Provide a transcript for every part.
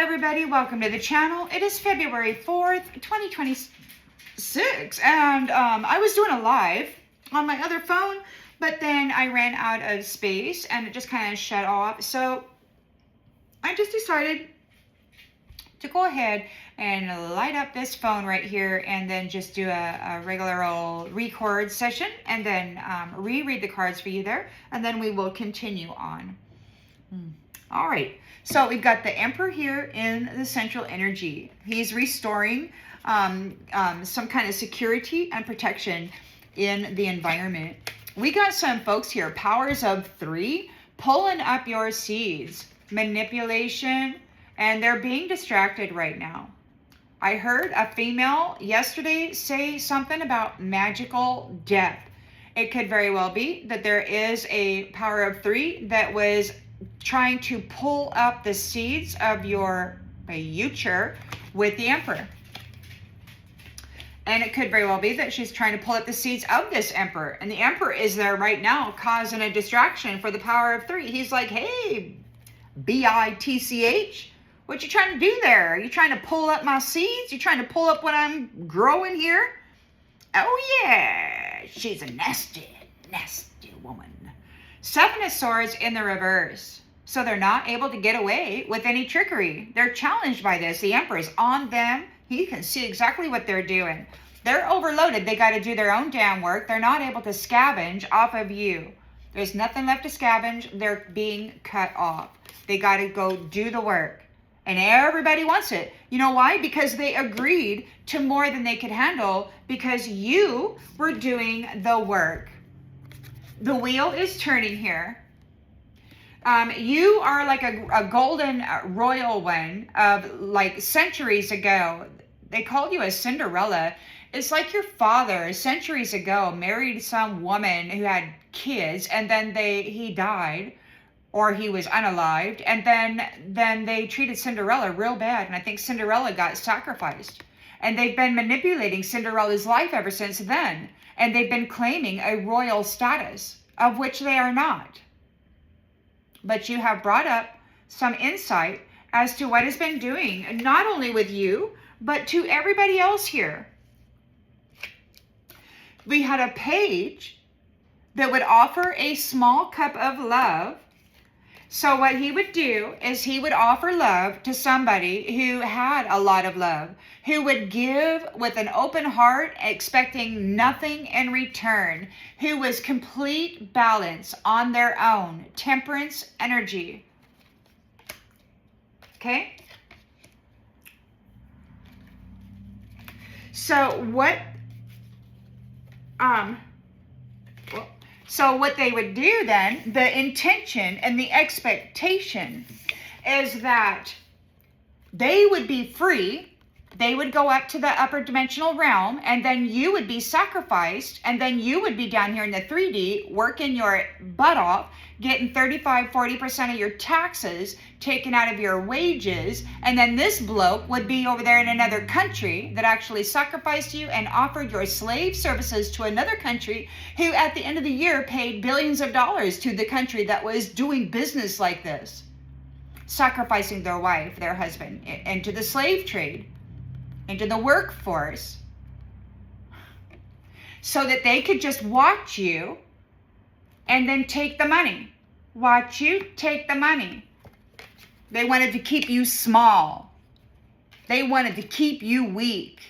everybody, welcome to the channel. It is February 4th, 2026, and I was doing a live on my other phone, but then I ran out of space and it just kind of shut off. So I just decided to go ahead and light up this phone right here and then just do a regular old record session and then reread the cards for you there, and then we will continue on. All right, so we've got the Emperor here in the central energy. He's restoring some kind of security and protection in the environment. We got some folks here, powers of 3, pulling up your seeds, manipulation, and they're being distracted right now. I heard a female yesterday say something about magical death. It could very well be that there is a power of 3 that was trying to pull up the seeds of your future with the Emperor. And it could very well be that she's trying to pull up the seeds of this Emperor. And the Emperor is there right now causing a distraction for the power of 3. He's like, hey, bitch, what you trying to do there? Are you trying to pull up my seeds? You trying to pull up what I'm growing here? Oh yeah, she's a nasty woman. 7 of Swords in the reverse. So they're not able to get away with any trickery. They're challenged by this. The Emperor is on them. He can see exactly what they're doing. They're overloaded. They got to do their own damn work. They're not able to scavenge off of you. There's nothing left to scavenge. They're being cut off. They got to go do the work. And everybody wants it. You know why? Because they agreed to more than they could handle because you were doing the work. The wheel is turning here. You are like a golden royal one of like centuries ago. They called you a Cinderella. It's like your father centuries ago married some woman who had kids and then he died or he was unalived. And then they treated Cinderella real bad. And I think Cinderella got sacrificed. And they've been manipulating Cinderella's life ever since then. And they've been claiming a royal status, of which they are not. But you have brought up some insight as to what has been doing, not only with you, but to everybody else here. We had a page that would offer a small cup of love. So what he would do is he would offer love to somebody who had a lot of love, who would give with an open heart, expecting nothing in return, who was complete balance on their own, temperance energy. Okay? So what they would do then, the intention and the expectation is that they would be free. They would go up to the upper dimensional realm and then you would be sacrificed and then you would be down here in the 3D working your butt off, getting 35-40% of your taxes taken out of your wages, and then this bloke would be over there in another country that actually sacrificed you and offered your slave services to another country who at the end of the year paid billions of dollars to the country that was doing business like this, sacrificing their wife, their husband, into the slave trade, into the workforce, so that they could just watch you and then take the money. Watch you take the money. They wanted to keep you small. They wanted to keep you weak.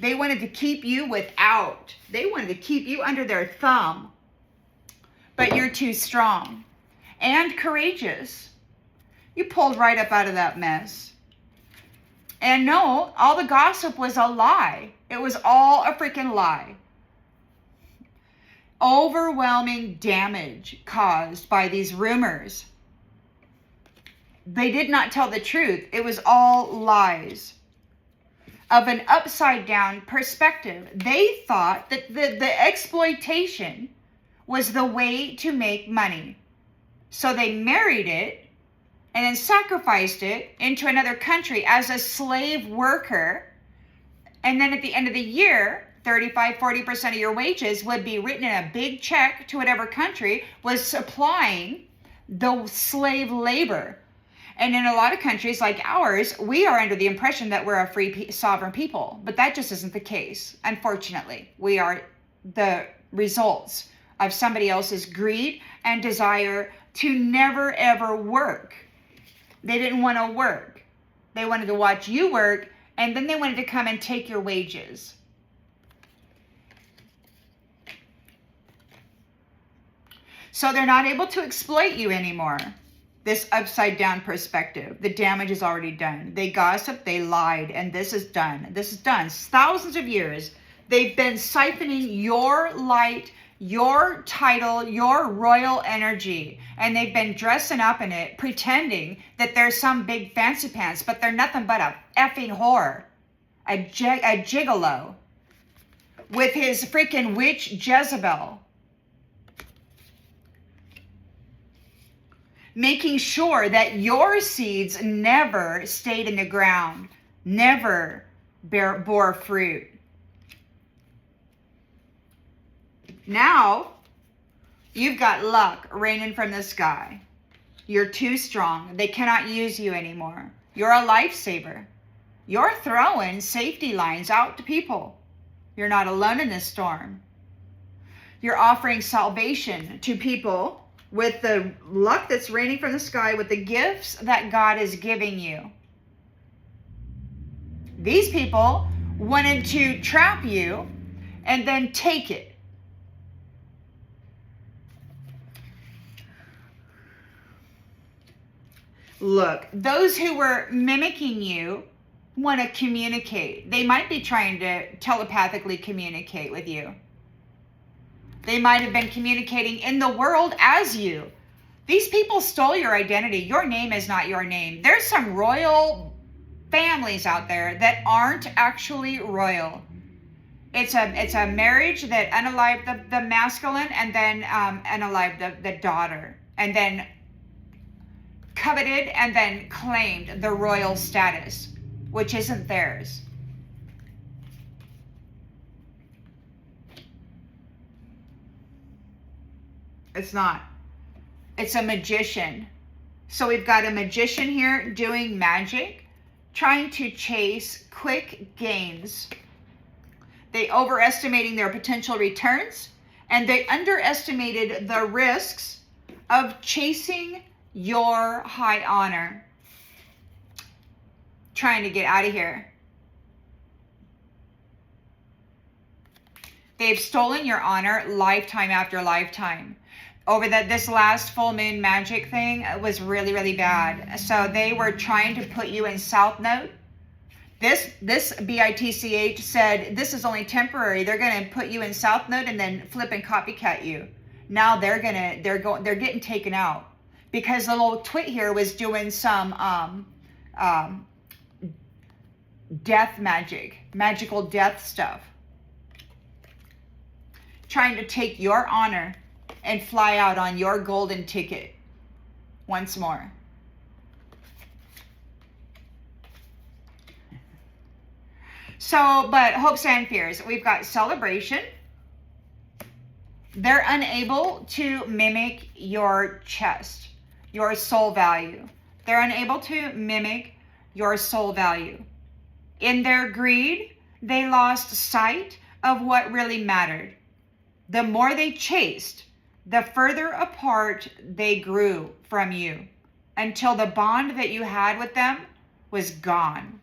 They wanted to keep you without. They wanted to keep you under their thumb. But you're too strong and courageous. You pulled right up out of that mess. And no, all the gossip was a lie. It was all a freaking lie. Overwhelming damage caused by these rumors. They did not tell the truth. It was all lies. Of an upside down perspective, they thought that the exploitation was the way to make money. So they married it and then sacrificed it into another country as a slave worker. And then at the end of the year, 35-40% of your wages would be written in a big check to whatever country was supplying the slave labor. And in a lot of countries like ours, we are under the impression that we're a free sovereign people, but that just isn't the case. Unfortunately, we are the results of somebody else's greed and desire to never ever work. They didn't want to work. They wanted to watch you work, and then they wanted to come and take your wages. So they're not able to exploit you anymore. This upside down perspective, the damage is already done. They gossiped, they lied, and this is done. This is done. Thousands of years, they've been siphoning your light, your title, your royal energy, and they've been dressing up in it, pretending that they're some big fancy pants, but they're nothing but a effing whore, a gigolo, with his freaking witch Jezebel, making sure that your seeds never stayed in the ground, never bore fruit. Now, you've got luck raining from the sky. You're too strong. They cannot use you anymore. You're a lifesaver. You're throwing safety lines out to people. You're not alone in this storm. You're offering salvation to people with the luck that's raining from the sky, with the gifts that God is giving you. These people wanted to trap you and then take it. Look, those who were mimicking you want to communicate. They might be trying to telepathically communicate with you. They might have been communicating in the world as you. These people stole your identity. Your name is not your name. There's some royal families out there that aren't actually royal. It's a marriage that unalived the masculine and then unalived the daughter, and then coveted and then claimed the royal status, which isn't theirs. It's not. It's a magician. So we've got a magician here doing magic, trying to chase quick gains. They overestimating their potential returns, and they underestimated the risks of chasing your high honor. Trying to get out of here. They've stolen your honor lifetime after lifetime. Over this last full moon magic thing was really, really bad. So they were trying to put you in South Node. This BITCH said this is only temporary. They're going to put you in South Node and then flip and copycat you. Now they're getting taken out because the little twit here was doing some death magic, magical death stuff, trying to take your honor and fly out on your golden ticket once more. So, but hopes and fears. We've got celebration. They're unable to mimic your chest, your soul value. They're unable to mimic your soul value. In their greed, they lost sight of what really mattered. The more they chased, the further apart they grew from you, until the bond that you had with them was gone.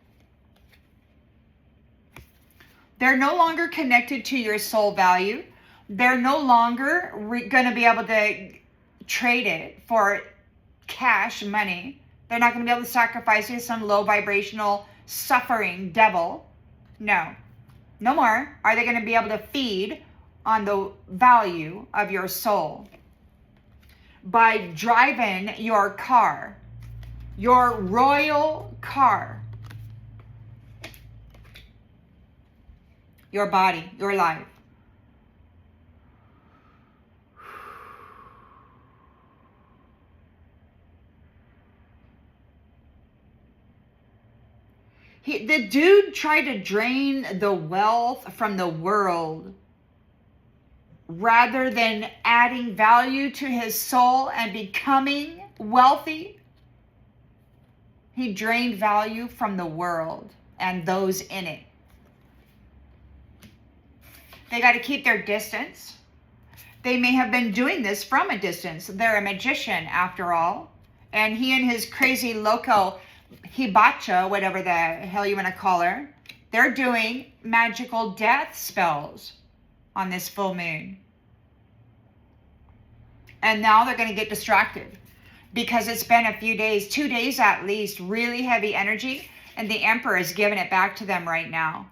They're no longer connected to your soul value. They're no longer going to be able to trade it for cash money. They're not going to be able to sacrifice you to some low vibrational suffering devil. No more are they going to be able to feed on the value of your soul by driving your car, your royal car, your body, your life. The dude tried to drain the wealth from the world rather than adding value to his soul and becoming wealthy. He drained value from the world and those in it. They got to keep their distance. They may have been doing this from a distance. They're a magician, after all. And he and his crazy loco hibacha, whatever the hell you want to call her, they're doing magical death spells on this full moon. And now they're going to get distracted because it's been a few days, 2 days at least, really heavy energy. And the Emperor is giving it back to them right now.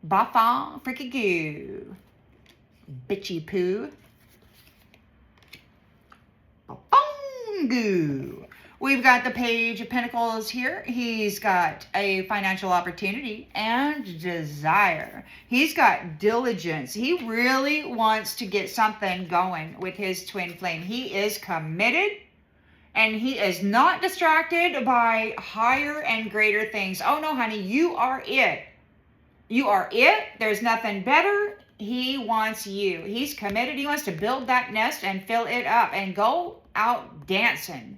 Bafa freaking goo. Bitchy poo. Goo. We've got the Page of Pentacles here. He's got a financial opportunity and desire. He's got diligence. He really wants to get something going with his twin flame. He is committed and he is not distracted by higher and greater things. Oh no, honey, you are it. You are it. There's nothing better. He wants you. He's committed. He wants to build that nest and fill it up and go out dancing.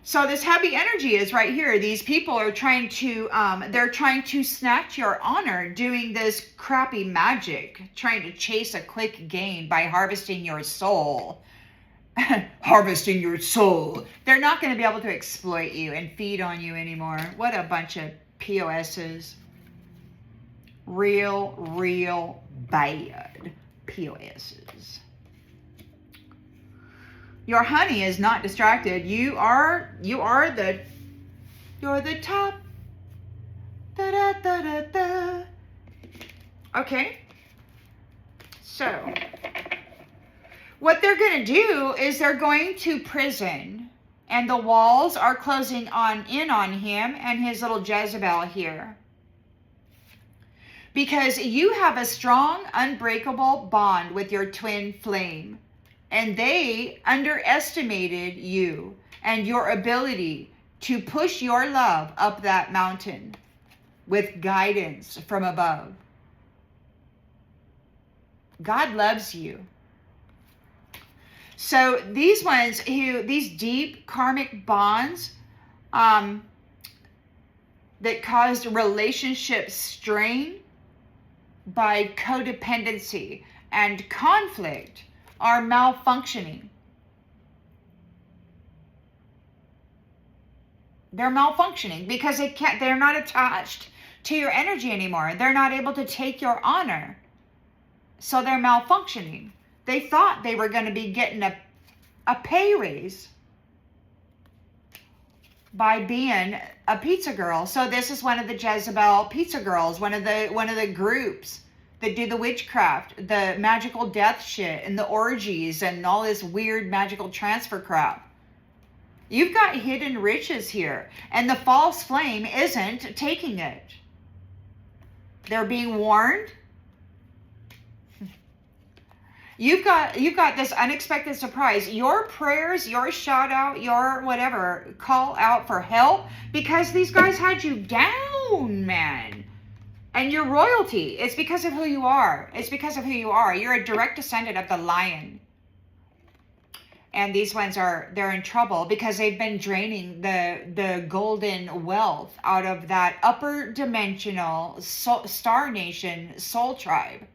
So this heavy energy is right here. These people are trying to, they're trying to snatch your honor doing this crappy magic, trying to chase a quick gain by harvesting your soul. Harvesting your soul. They're not going to be able to exploit you and feed on you anymore. What a bunch of POSs. Real bad POSs. Your honey is not distracted. You're the top. Da da da da da. Okay. So, what they're going to do is they're going to prison, and the walls are closing in on him and his little Jezebel here. Because you have a strong, unbreakable bond with your twin flame. And they underestimated you and your ability to push your love up that mountain with guidance from above. God loves you. So these ones these deep karmic bonds that caused relationship strain by codependency and conflict are malfunctioning. They're malfunctioning because they're not attached to your energy anymore. They're not able to take your honor. So they're malfunctioning. They thought they were going to be getting a pay raise by being a pizza girl. So this is one of the Jezebel pizza girls, one of the groups that do the witchcraft, the magical death shit, and the orgies, and all this weird magical transfer crap. You've got hidden riches here, and the false flame isn't taking it. They're being warned. You've got this unexpected surprise. Your prayers, your shout out, your whatever, call out for help, because these guys had you down, man. And your royalty, it's because of who you are. It's because of who you are. You're a direct descendant of the lion. And these ones they're in trouble because they've been draining the golden wealth out of that upper dimensional star nation soul tribe.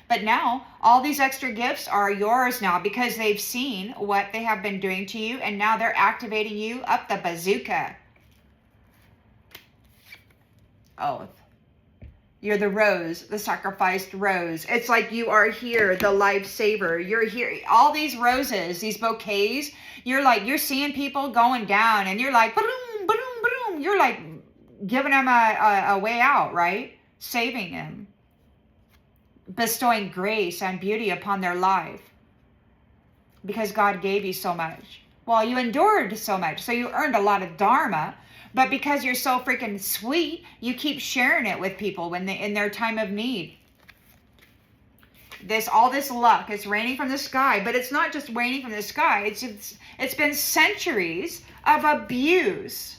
But now all these extra gifts are yours now because they've seen what they have been doing to you, and now they're activating you up the bazooka. Oath. You're the rose, the sacrificed rose. It's like you are here, the lifesaver. You're here. All these roses, these bouquets, you're seeing people going down, and you're like, boom, boom, boom. You're like giving them a way out, right? Saving them. Bestowing grace and beauty upon their life. Because God gave you so much. Well, you endured so much, so you earned a lot of dharma. But because you're so freaking sweet, you keep sharing it with people when in their time of need. All this luck is raining from the sky, but it's not just raining from the sky. It's been centuries of abuse.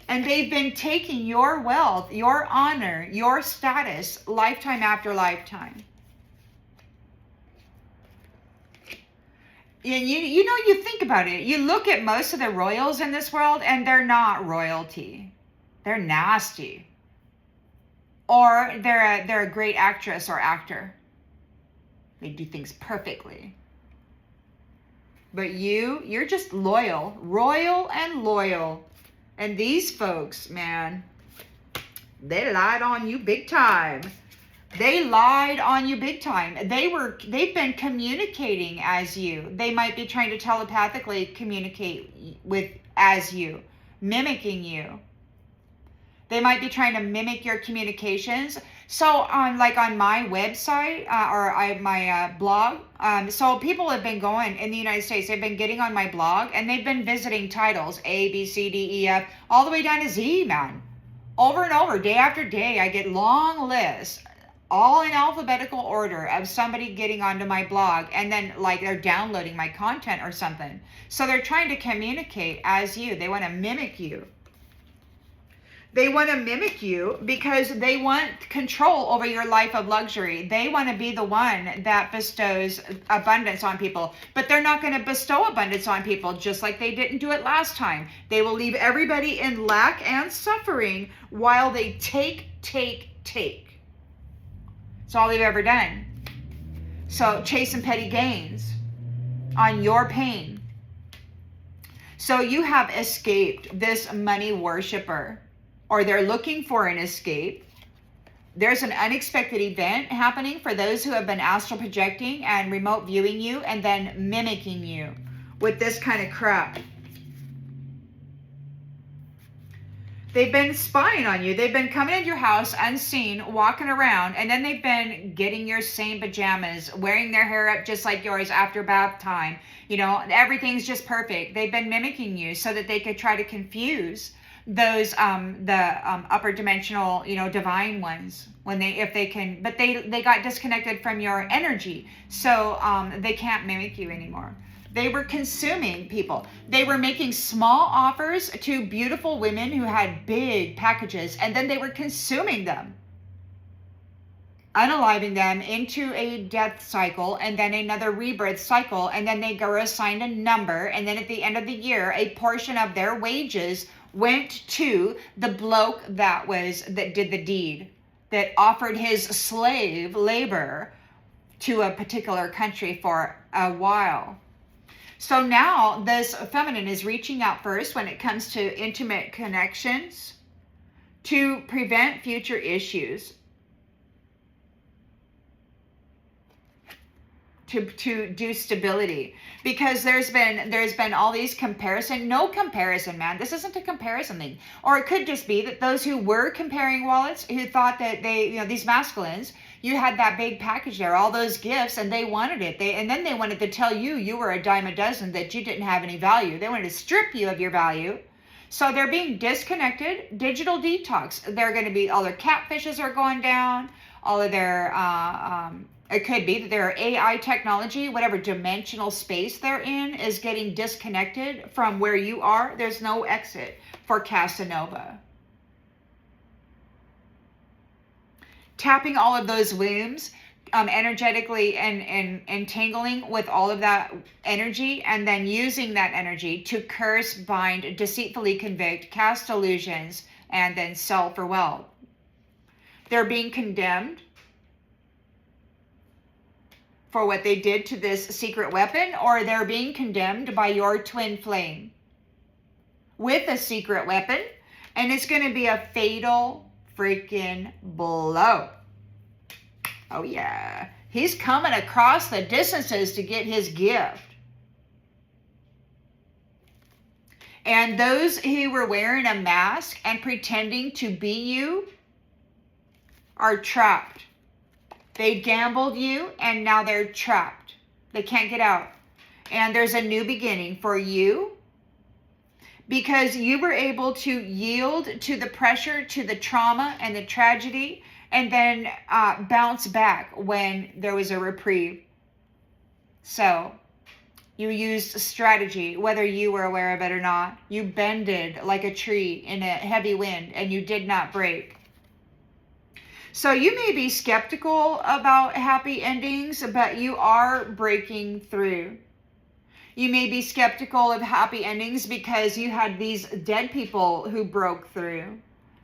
And they've been taking your wealth, your honor, your status, lifetime after lifetime. And you think about it. You look at most of the royals in this world, and they're not royalty. They're nasty. Or they're a great actress or actor. They do things perfectly. But you're just loyal, royal and loyal. And these folks, man, they lied on you big time. They lied on you big time. They've been communicating as you. They might be trying to telepathically communicate as you, mimicking you. They might be trying to mimic your communications. So on my website my blog, so people have been going in the United States, they've been getting on my blog and they've been visiting titles A, B, C, D, E, F, all the way down to Z, man. Over and over, day after day, I get long lists, all in alphabetical order of somebody getting onto my blog, and then they're downloading my content or something. So they're trying to communicate as you. They want to mimic you. They want to mimic you because they want control over your life of luxury. They want to be the one that bestows abundance on people. But they're not going to bestow abundance on people just like they didn't do it last time. They will leave everybody in lack and suffering while they take. It's all they've ever done. So chasing petty gains on your pain. So you have escaped this money worshiper. Or they're looking for an escape. There's an unexpected event happening for those who have been astral projecting and remote viewing you and then mimicking you with this kind of crap. They've been spying on you. They've been coming into your house unseen, walking around, and then they've been getting your same pajamas, wearing their hair up just like yours after bath time. Everything's just perfect. They've been mimicking you so that they could try to confuse those upper dimensional divine ones but they got disconnected from your energy, so they can't mimic you anymore. They were consuming people. They were making small offers to beautiful women who had big packages, and then they were consuming them, unaliving them into a death cycle and then another rebirth cycle, and then they were assigned a number, and then at the end of the year a portion of their wages went to the bloke that did the deed, that offered his slave labor to a particular country for a while. So now this feminine is reaching out first when it comes to intimate connections to prevent future issues, to do stability, because there's been all these no comparison, man. This isn't a comparison thing. Or it could just be that those who were comparing wallets, who thought that these masculines, you had that big package there, all those gifts, and they wanted it. And then they wanted to tell you were a dime a dozen, that you didn't have any value. They wanted to strip you of your value. So they're being disconnected, digital detox. They're going to be, all their catfishes are going down, all of their, it could be that their AI technology, whatever dimensional space they're in, is getting disconnected from where you are. There's no exit for Casanova. Tapping all of those wombs, energetically and entangling with all of that energy, and then using that energy to curse, bind, deceitfully convict, cast illusions, and then sell for wealth. They're being condemned for what they did to this secret weapon, or they're being condemned by your twin flame with a secret weapon, and it's going to be a fatal freaking blow. Oh yeah, he's coming across the distances to get his gift. And those who were wearing a mask and pretending to be you are trapped. They gambled you, and now they're trapped. They can't get out. And there's a new beginning for you, because you were able to yield to the pressure, to the trauma and the tragedy, and then bounce back when there was a reprieve. So you used strategy, whether you were aware of it or not. You bended like a tree in a heavy wind, and you did not break. So you may be skeptical about happy endings, but you are breaking through. You may be skeptical of happy endings because you had these dead people who broke through.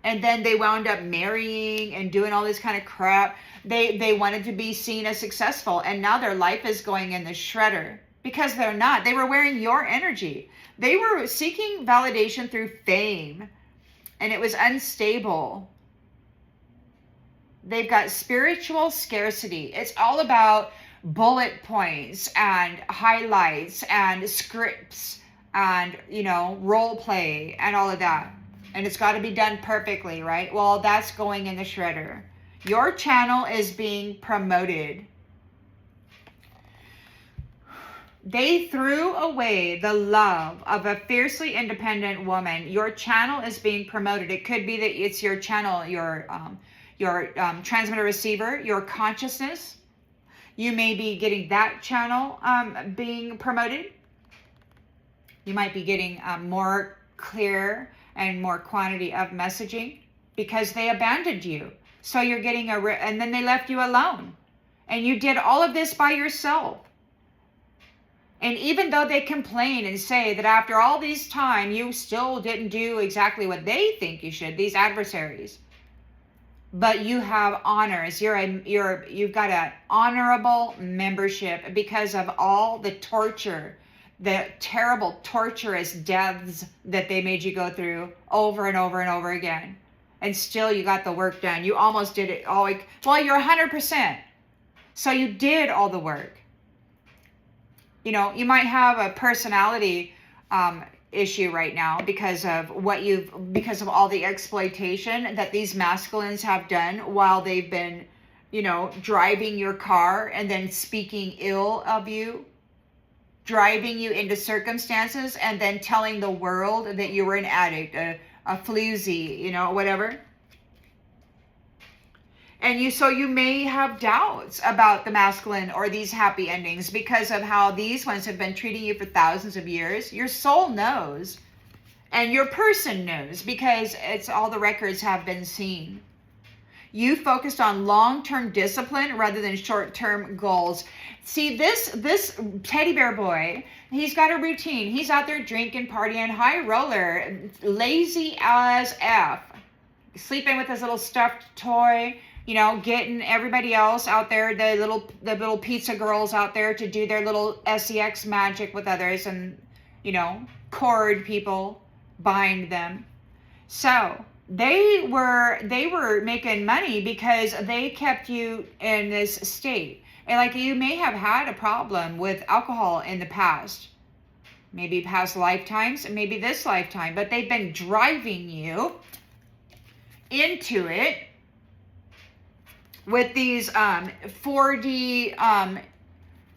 And then they wound up marrying and doing all this kind of crap. They wanted to be seen as successful. And now their life is going in the shredder. Because they're not. They were wearing your energy. They were seeking validation through fame. And it was unstable. They've got spiritual scarcity. It's all about bullet points and highlights and scripts and, you know, role play and all of that. And it's got to be done perfectly, right? Well, that's going in the shredder. Your channel is being promoted. They threw away the love of a fiercely independent woman. Your channel is being promoted. It could be that it's your channel, your transmitter receiver, your consciousness. You may be getting that channel being promoted. You might be getting more clear and more quantity of messaging because they abandoned you. So you're getting and then they left you alone. And you did all of this by yourself. And even though they complain and say that after all this time, you still didn't do exactly what they think you should, these adversaries. But you have honors. You've got an honorable membership because of all the torture, the terrible torturous deaths that they made you go through over and over and over again. And still you got the work done. You almost did it all. Well, you're 100%. So you did all the work. You know, you might have a personality issue right now because of all the exploitation that these masculines have done while they've been, you know, driving your car and then speaking ill of you, driving you into circumstances and then telling the world that you were an addict, a floozy, you know, whatever. And so you may have doubts about the masculine or these happy endings because of how these ones have been treating you for thousands of years. Your soul knows, and your person knows because it's all the records have been seen. You focused on long-term discipline rather than short-term goals. See, this teddy bear boy, he's got a routine. He's out there drinking, partying, high roller, lazy as F, sleeping with his little stuffed toy. You know, getting everybody else out there, the little pizza girls out there to do their little sex magic with others and, you know, cord people, bind them. So they were making money because they kept you in this state. And like you may have had a problem with alcohol in the past, maybe past lifetimes, and maybe this lifetime, but they've been driving you into it with these 4D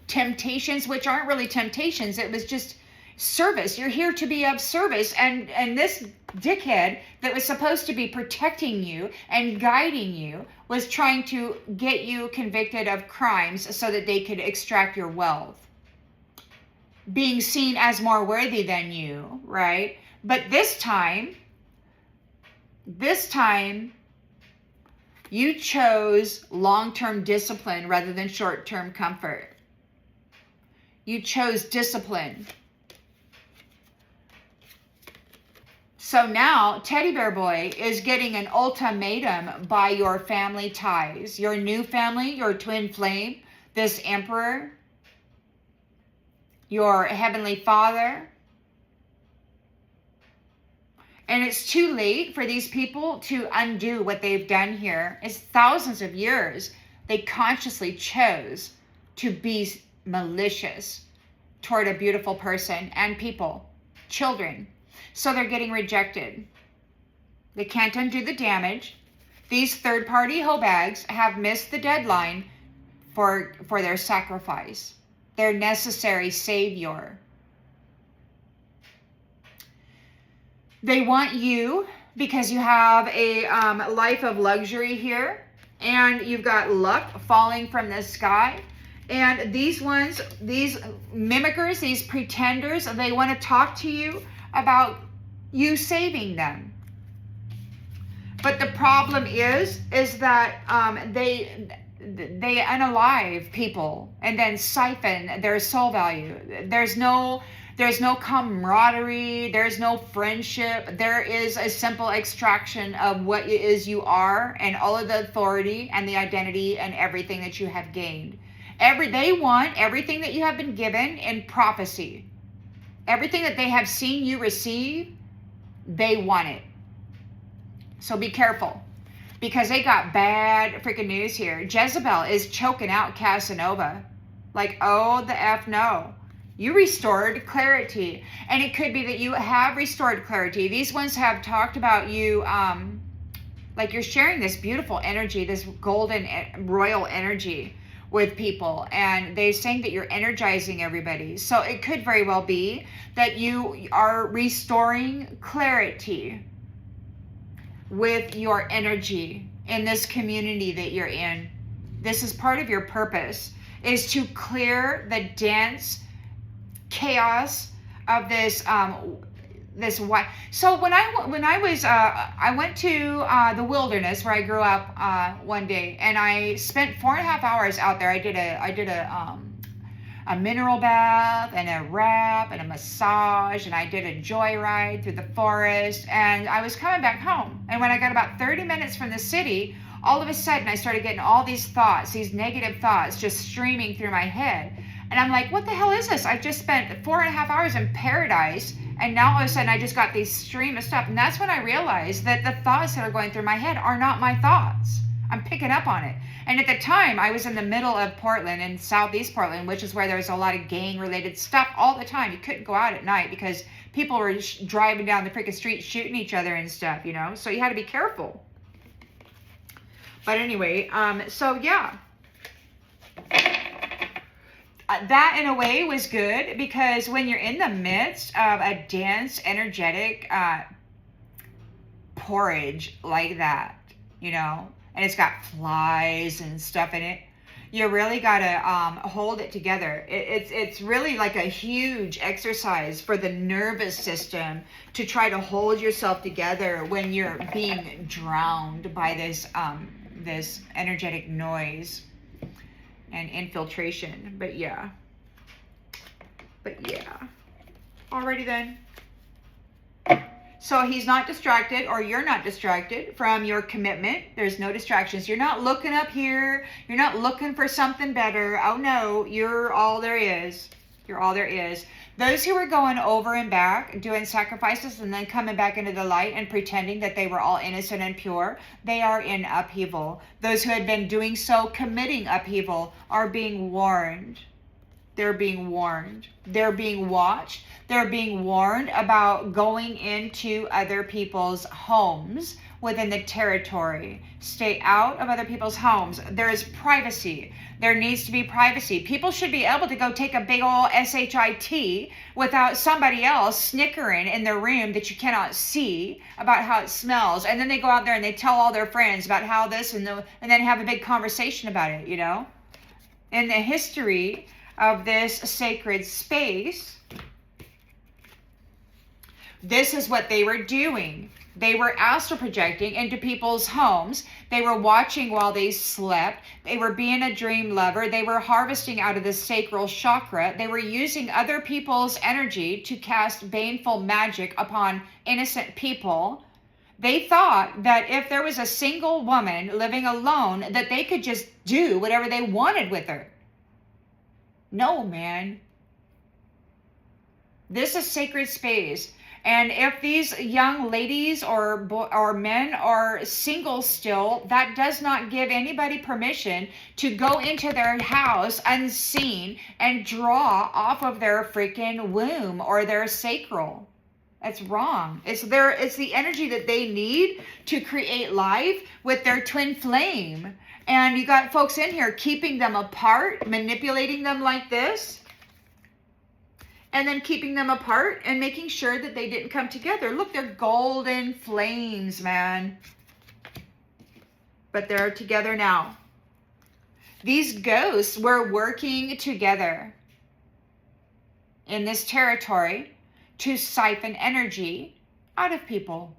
temptations, which aren't really temptations. It was just service. You're here to be of service. And this dickhead that was supposed to be protecting you and guiding you was trying to get you convicted of crimes so that they could extract your wealth. Being seen as more worthy than you, right? But this time, you chose long-term discipline rather than short-term comfort. You chose discipline. So now, Teddy Bear Boy is getting an ultimatum by your family ties. Your new family, your twin flame, this emperor, your heavenly father. And it's too late for these people to undo what they've done here. It's thousands of years. They consciously chose to be malicious toward a beautiful person and people, children. So they're getting rejected. They can't undo the damage. These third-party hoe bags have missed the deadline for their sacrifice, their necessary savior. They want you because you have a life of luxury here, and you've got luck falling from the sky. And these ones, these mimickers, these pretenders, they want to talk to you about you saving them. But the problem is that they unalive people and then siphon their soul value. There's no camaraderie, there's no friendship. There is a simple extraction of what it is you are and all of the authority and the identity and everything that you have gained. They want everything that you have been given in prophecy. Everything that they have seen you receive, they want it. So be careful, because they got bad freaking news here. Jezebel is choking out Casanova. Like, oh, the F no. You restored clarity. And it could be that you have restored clarity. These ones have talked about you, like you're sharing this beautiful energy, this golden royal energy with people. And they're saying that you're energizing everybody. So it could very well be that you are restoring clarity with your energy in this community that you're in. This is part of your purpose, is to clear the dense chaos of this this white. So when I went to the wilderness where I grew up one day, and I spent 4.5 hours out there. I did a mineral bath and a wrap and a massage, and I did a joyride through the forest, and I was coming back home. And when I got about 30 minutes from the city, all of a sudden I started getting all these thoughts, these negative thoughts just streaming through my head. And I'm like, what the hell is this? I just spent 4.5 hours in paradise, and now all of a sudden I just got these stream of stuff. And that's when I realized that the thoughts that are going through my head are not my thoughts. I'm picking up on it. And at the time, I was in the middle of Portland, in southeast Portland, which is where there was a lot of gang-related stuff all the time. You couldn't go out at night because people were driving down the freaking street shooting each other and stuff, you know? So you had to be careful. But anyway, so yeah. That in a way was good, because when you're in the midst of a dense, energetic porridge like that, you know, and it's got flies and stuff in it, you really got to hold it together. It's really like a huge exercise for the nervous system to try to hold yourself together when you're being drowned by this this energetic noise and infiltration. But yeah. Alrighty then. So he's not distracted, or you're not distracted from your commitment. There's no distractions. You're not looking up here. You're not looking for something better. Oh no, you're all there is. You're all there is. Those who were going over and back, doing sacrifices and then coming back into the light and pretending that they were all innocent and pure, they are in upheaval. Those who had been doing so, committing upheaval, are being warned. They're being warned. They're being watched. They're being warned about going into other people's homes within the territory. Stay out of other people's homes. There is privacy. There needs to be privacy. People should be able to go take a big old SHIT without somebody else snickering in their room that you cannot see about how it smells. And then they go out there and they tell all their friends about how this and then have a big conversation about it, you know? In the history of this sacred space, this is what they were doing. They were astral projecting into people's homes. They were watching while they slept. They were being a dream lover. They were harvesting out of the sacral chakra. They were using other people's energy to cast baneful magic upon innocent people. They thought that if there was a single woman living alone, that they could just do whatever they wanted with her. No, man. This is sacred space. And if these young ladies or men are single still, that does not give anybody permission to go into their house unseen and draw off of their freaking womb or their sacral. That's wrong. It's the energy that they need to create life with their twin flame. And you got folks in here keeping them apart, manipulating them like this, and then keeping them apart and making sure that they didn't come together. Look, they're golden flames, man. But they're together now. These ghosts were working together in this territory to siphon energy out of people.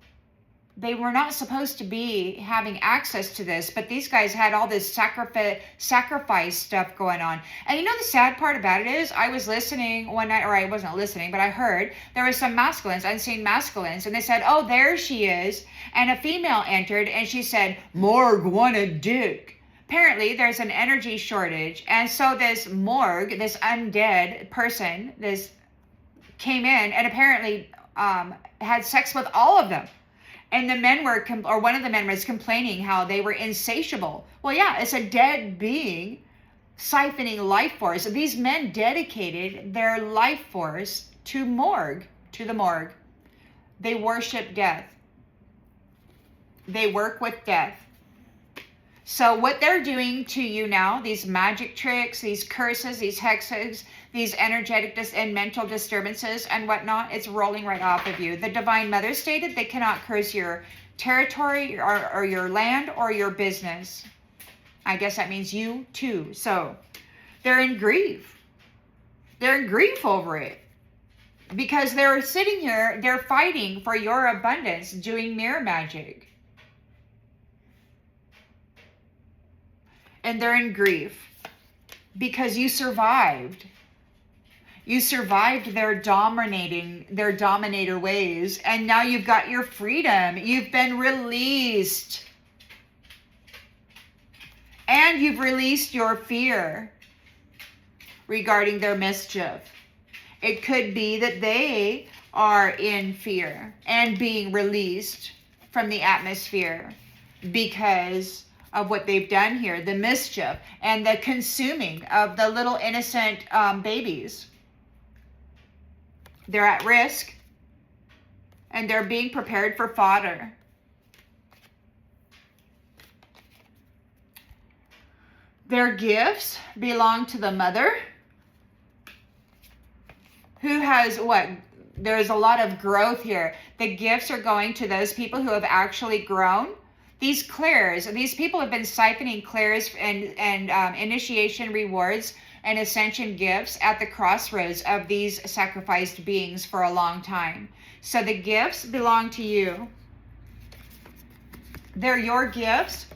they were not supposed to be having access to this, but these guys had all this sacrifice stuff going on. And you know the sad part about it is, I was listening one night, or I wasn't listening, but I heard there was some masculines, unseen masculines, and they said, oh, there she is. And a female entered and she said, Morg want a dick. Apparently there's an energy shortage. And so this Morg, this undead person, this came in and apparently had sex with all of them. And the men were, or one of the men was complaining how they were insatiable. Well, yeah, it's a dead being siphoning life force. These men dedicated their life force to the morgue. They worship death. They work with death. So what they're doing to you now, these magic tricks, these curses, these hexes, these energetic and mental disturbances and whatnot, it's rolling right off of you. The Divine Mother stated they cannot curse your territory or your land or your business. I guess that means you too. So they're in grief. They're in grief over it. Because they're sitting here, they're fighting for your abundance, doing mirror magic. And they're in grief because you survived. You survived their dominator ways, and now you've got your freedom. You've been released. And you've released your fear regarding their mischief. It could be that they are in fear and being released from the atmosphere because of what they've done here, the mischief and the consuming of the little innocent babies. They're at risk and they're being prepared for fodder. Their gifts belong to the mother, who has what? There's a lot of growth here. The gifts are going to those people who have actually grown. These clairs, these people have been siphoning clairs and initiation rewards and ascension gifts at the crossroads of these sacrificed beings for a long time. So the gifts belong to you. They're your gifts.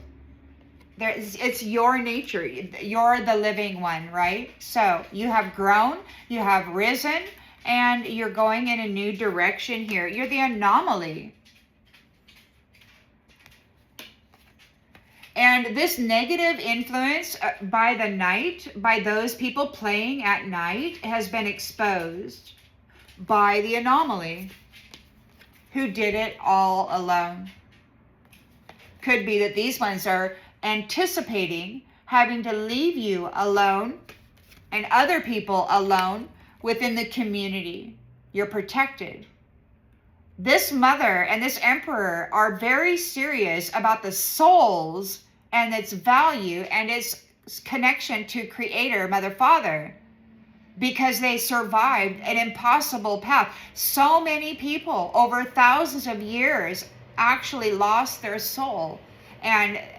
It's your nature. You're the living one, right? So you have grown, you have risen, and you're going in a new direction here. You're the anomaly. And this negative influence by the night, by those people playing at night, has been exposed by the anomaly, who did it all alone. Could be that these ones are anticipating having to leave you alone and other people alone within the community. You're protected. This mother and this emperor are very serious about the souls and its value and its connection to Creator, Mother, Father, because they survived an impossible path. So many people over thousands of years actually lost their soul,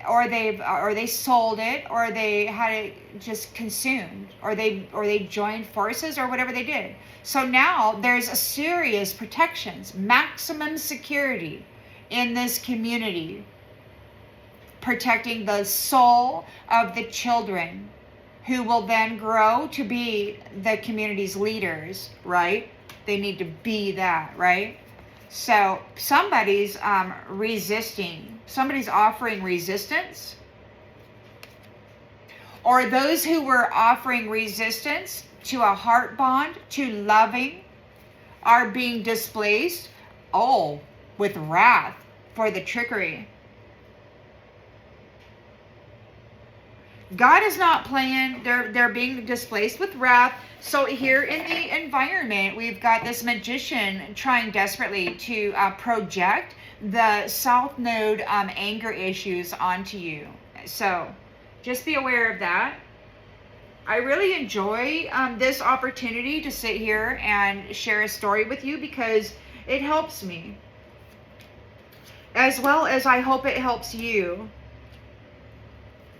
or they sold it, or they had it just consumed, or they joined forces, or whatever they did. So now there's a serious protections, maximum security in this community, protecting the soul of the children who will then grow to be the community's leaders, right? They need to be that, right? So somebody's resisting, somebody's offering resistance, or those who were offering resistance to a heart bond, to loving, are being displaced, with wrath for the trickery. God is not playing. They're being displaced with wrath. So here in the environment, we've got this magician trying desperately to project the South Node anger issues onto you. So just be aware of that. I really enjoy this opportunity to sit here and share a story with you because it helps me. As well as I hope it helps you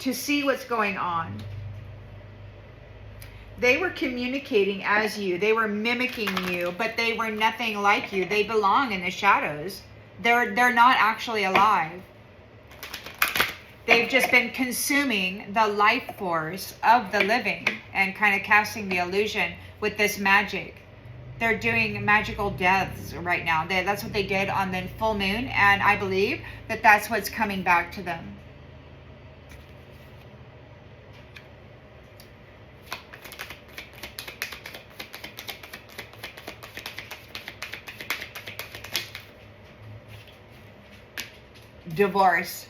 to see what's going on. They were communicating as you. They were mimicking you, but they were nothing like you. They belong in the shadows. They're not actually alive. They've just been consuming the life force of the living and kind of casting the illusion with this magic. They're doing magical deaths right now. That's what they did on the full moon, and I believe that that's what's coming back to them. Divorce.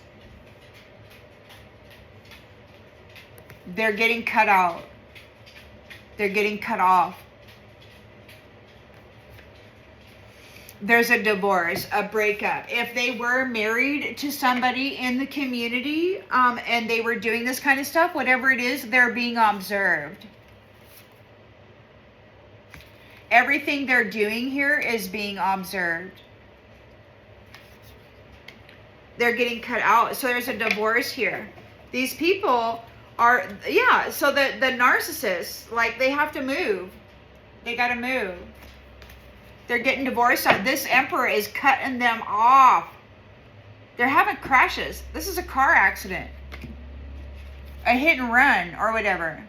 They're getting cut out. They're getting cut off. There's a divorce, a breakup. If they were married to somebody in the community, and they were doing this kind of stuff, whatever it is, they're being observed. Everything they're doing here is being observed. They're getting cut out. So there's a divorce here. These people are, yeah, so the narcissists, like, they have to move. They got to move. They're getting divorced. This emperor is cutting them off. They're having crashes. This is a car accident. A hit and run or whatever.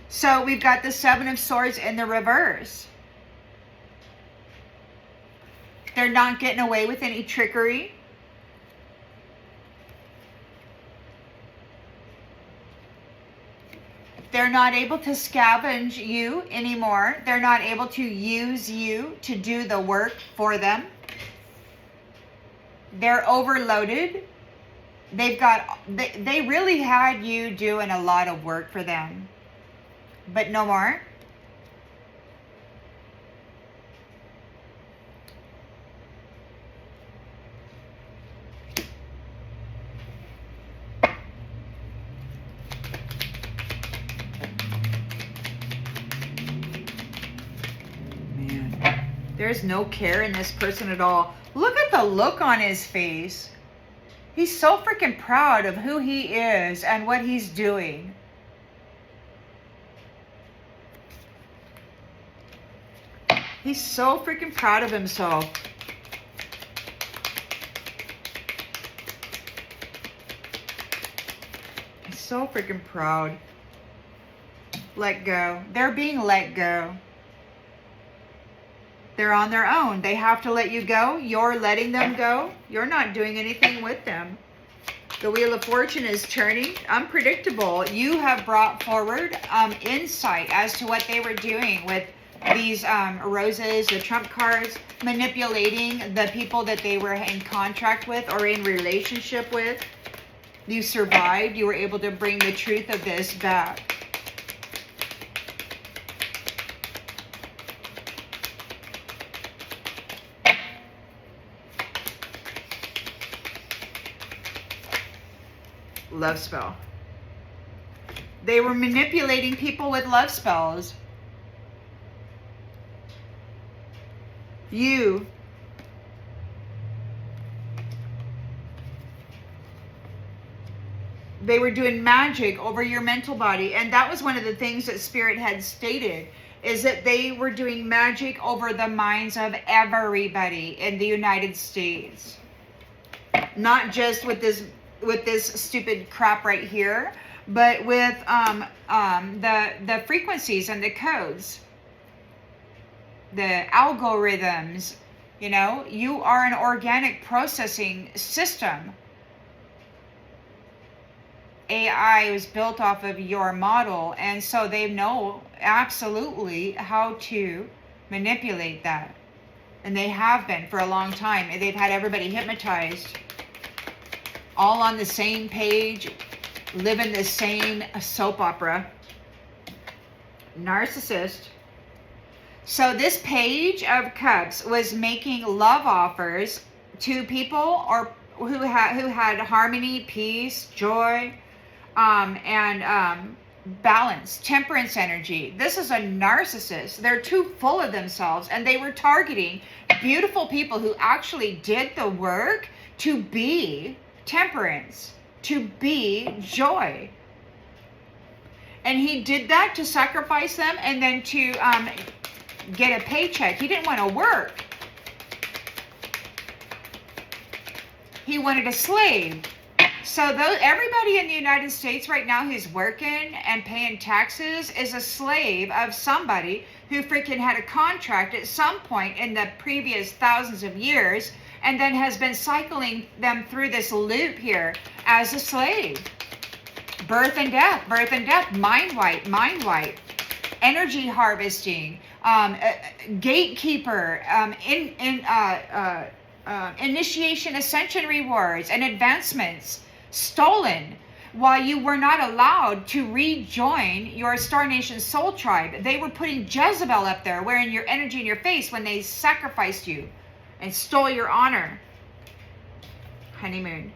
So we've got the Seven of Swords in the reverse. They're not getting away with any trickery. They're not able to scavenge you anymore. They're not able to use you to do the work for them. They're overloaded. They really had you doing a lot of work for them, but no more. There's no care in this person at all. Look at the look on his face. He's so freaking proud of who he is and what he's doing. He's so freaking proud of himself. He's so freaking proud. Let go. They're being let go. They're on their own. They have to let you go. You're letting them go. You're not doing anything with them. The Wheel of Fortune is turning. Unpredictable. You have brought forward insight as to what they were doing with these roses, the trump cards, manipulating the people that they were in contract with or in relationship with. You survived. You were able to bring the truth of this back. Love spell. They were manipulating people with love spells. You. They were doing magic over your mental body. And that was one of the things that Spirit had stated, is that they were doing magic over the minds of everybody in the United States. Not just with this stupid crap right here, but with the frequencies and the codes, the algorithms. You know, you are an organic processing system. AI was built off of your model, and so they know absolutely how to manipulate that, and they have been for a long time. And they've had everybody hypnotized, all on the same page, living the same soap opera. Narcissist. So this Page of Cups was making love offers to people or who had harmony, peace, joy, and balance, temperance energy. This is a narcissist. They're too full of themselves, and they were targeting beautiful people who actually did the work to be temperance, to be joy. And he did that to sacrifice them, and then to get a paycheck. He didn't want to work. He wanted a slave. So everybody in the United States right now who's working and paying taxes is a slave of somebody who freaking had a contract at some point in the previous thousands of years and then has been cycling them through this loop here as a slave. Birth and death, mind wipe, energy harvesting, gatekeeper, initiation, ascension rewards, and advancements stolen while you were not allowed to rejoin your Star Nation soul tribe. They were putting Jezebel up there wearing your energy in your face when they sacrificed you and stole your honor. Honeymoon.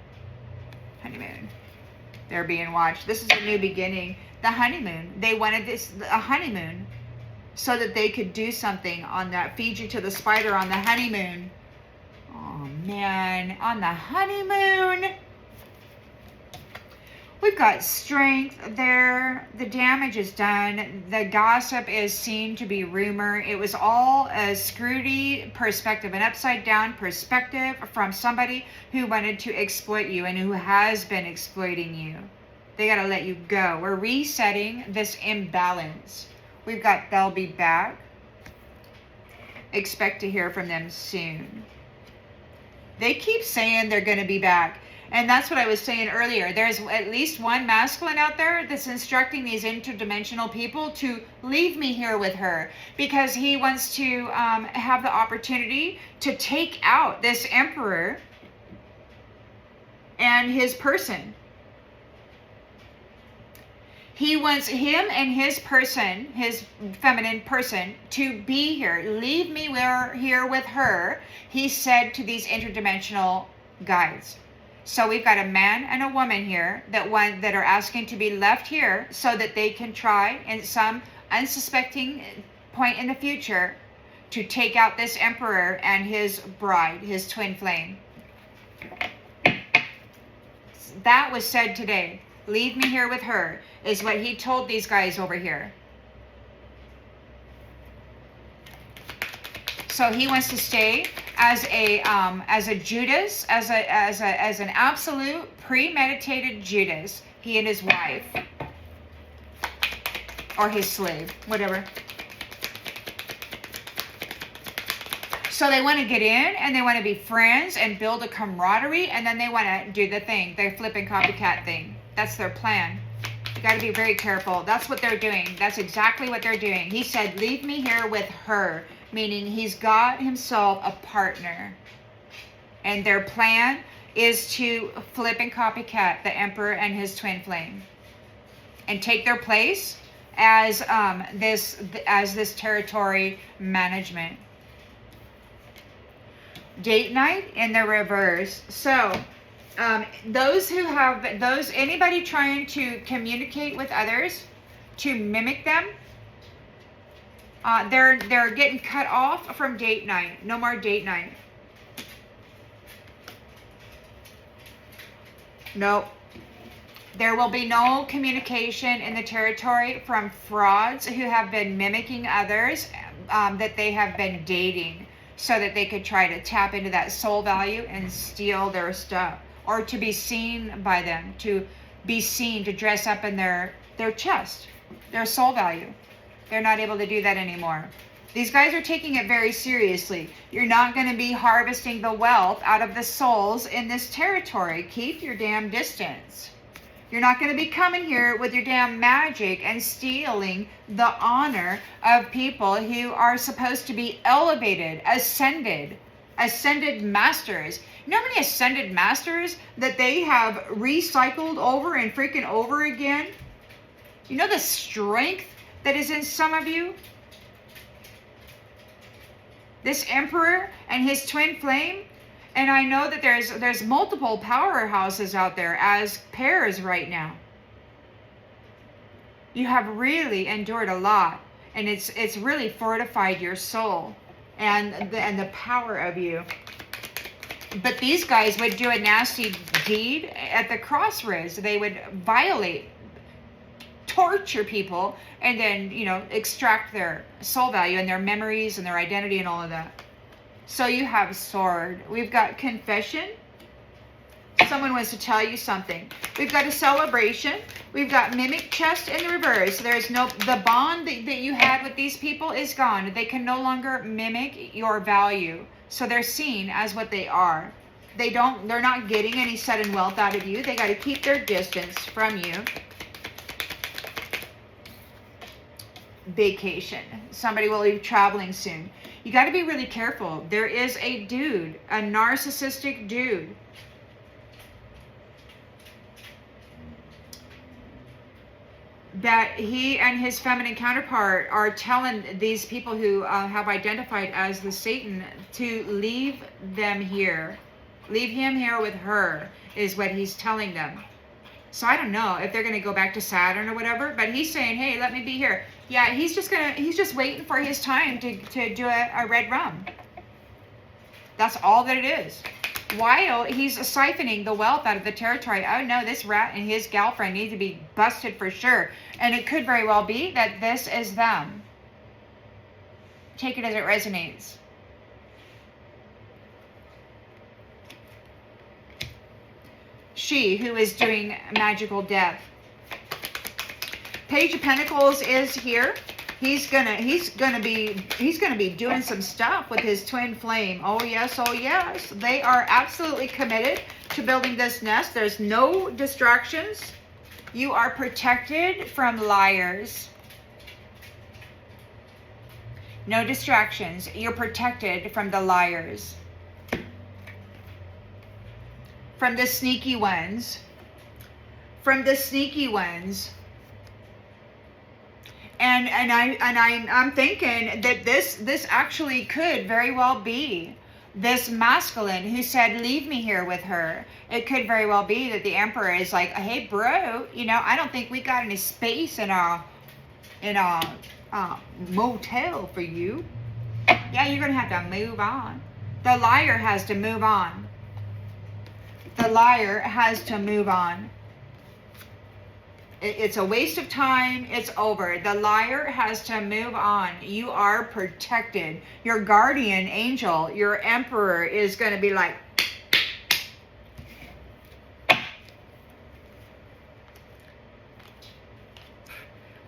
They're being watched. This is a new beginning. The honeymoon. They wanted a honeymoon so that they could do something on that. Feed you to the spider on the honeymoon. Oh man, on the honeymoon. We've got strength there. The damage is done. The gossip is seen to be rumor. It was all a screwy perspective, an upside down perspective from somebody who wanted to exploit you and who has been exploiting you. They got to let you go. We're resetting this imbalance. We've got they'll be back. Expect to hear from them soon. They keep saying they're going to be back. And that's what I was saying earlier. There's at least one masculine out there that's instructing these interdimensional people to leave me here with her because he wants to have the opportunity to take out this emperor and his person. He wants him and his person, his feminine person, to be here. Leave me here with her, he said to these interdimensional guides. So we've got a man and a woman here that are asking to be left here so that they can try in some unsuspecting point in the future to take out this emperor and his bride, his twin flame. That was said today. Leave me here with her is what he told these guys over here. So he wants to stay as a Judas, as an absolute premeditated Judas, he and his wife, or his slave, whatever. So they want to get in and they want to be friends and build a camaraderie, and then they want to do the thing, their flipping copycat thing. That's their plan. You got to be very careful. That's what they're doing. That's exactly what they're doing. He said, leave me here with her. Meaning he's got himself a partner. And their plan is to flip and copycat the emperor and his twin flame. And take their place as this territory management. Date night in the reverse. So anybody trying to communicate with others, to mimic them, they're getting cut off from date night. No more date night. Nope. There will be no communication in the territory from frauds who have been mimicking others that they have been dating so that they could try to tap into that soul value and steal their stuff, or to be seen by them, to be seen, to dress up in their chest, their soul value. They're not able to do that anymore. These guys are taking it very seriously. You're not going to be harvesting the wealth out of the souls in this territory. Keep your damn distance. You're not going to be coming here with your damn magic and stealing the honor of people who are supposed to be elevated, ascended masters. You know how many ascended masters that they have recycled over and freaking over again? You know the strength that is in some of you? This emperor and his twin flame. And I know that there's multiple powerhouses out there as pairs right now. You have really endured a lot, and it's really fortified your soul and the power of you. But these guys would do a nasty deed at the crossroads. They would violate torture people and then, you know, extract their soul value and their memories and their identity and all of that. So you have sword. We've got confession. Someone wants to tell you something. We've got a celebration. We've got mimic chest in the reverse. There's no, the bond that you had with these people is gone. They can no longer mimic your value. So they're seen as what they are. They're not getting any sudden wealth out of you. They got to keep their distance from you. Vacation. Somebody will be traveling soon. You got to be really careful. There is a dude, a narcissistic dude, that he and his feminine counterpart are telling these people who have identified as the Satan to leave them here. Leave him here with her, is what he's telling them. So I don't know if they're going to go back to Saturn or whatever, but he's saying, hey, let me be here. Yeah, he's just waiting for his time to do a red rum. That's all that it is. While he's siphoning the wealth out of the territory. Oh no, this rat and his girlfriend need to be busted for sure. And it could very well be that this is them. Take it as it resonates. She who is doing magical death. Page of Pentacles is here. He's gonna be doing some stuff with his twin flame. Oh yes, oh yes. They are absolutely committed to building this nest. There's no distractions. You are protected from liars. No distractions. You're protected from the liars. From the sneaky ones. From the sneaky ones. And I'm thinking that this actually could very well be this masculine who said, leave me here with her. It could very well be that the Emperor is like, hey bro, you know, I don't think we got any space in our motel for you. Yeah, you're gonna have to move on. The liar has to move on. The liar has to move on. It's a waste of time. It's over. The liar has to move on. You are protected. Your guardian angel, your Emperor, is going to be like,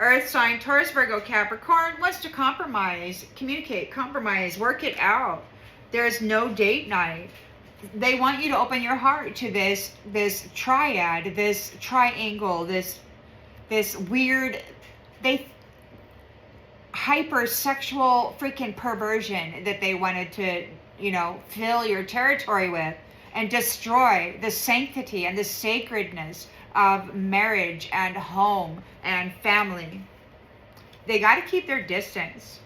Earth sign, Taurus, Virgo, Capricorn wants to compromise, communicate, compromise, work it out. There's no date night. They want you to open your heart to this triad, this triangle, this weird, hypersexual freaking perversion that they wanted to, you know, fill your territory with and destroy the sanctity and the sacredness of marriage and home and family. They got to keep their distance.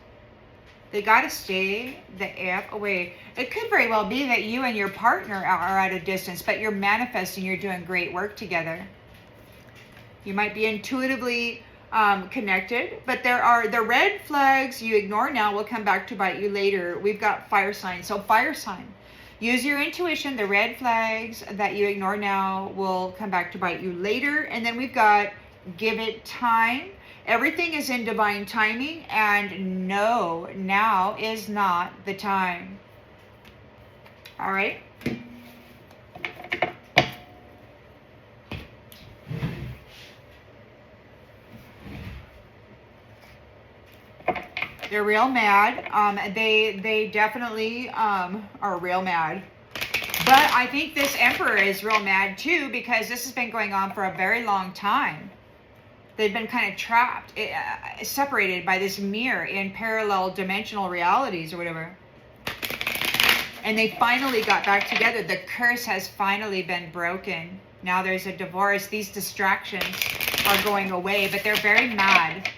They got to stay the F away. It could very well be that you and your partner are at a distance, but you're manifesting, you're doing great work together. You might be intuitively connected, but there are the red flags you ignore now will come back to bite you later. We've got fire sign. So fire sign. Use your intuition. The red flags that you ignore now will come back to bite you later. And then we've got give it time. Everything is in divine timing, and no, now is not the time. All right? They're real mad. They definitely are real mad. But I think this Emperor is real mad too, because this has been going on for a very long time. They've been kind of trapped, separated by this mirror in parallel dimensional realities or whatever. And they finally got back together. The curse has finally been broken. Now there's a divorce. These distractions are going away, but they're very mad.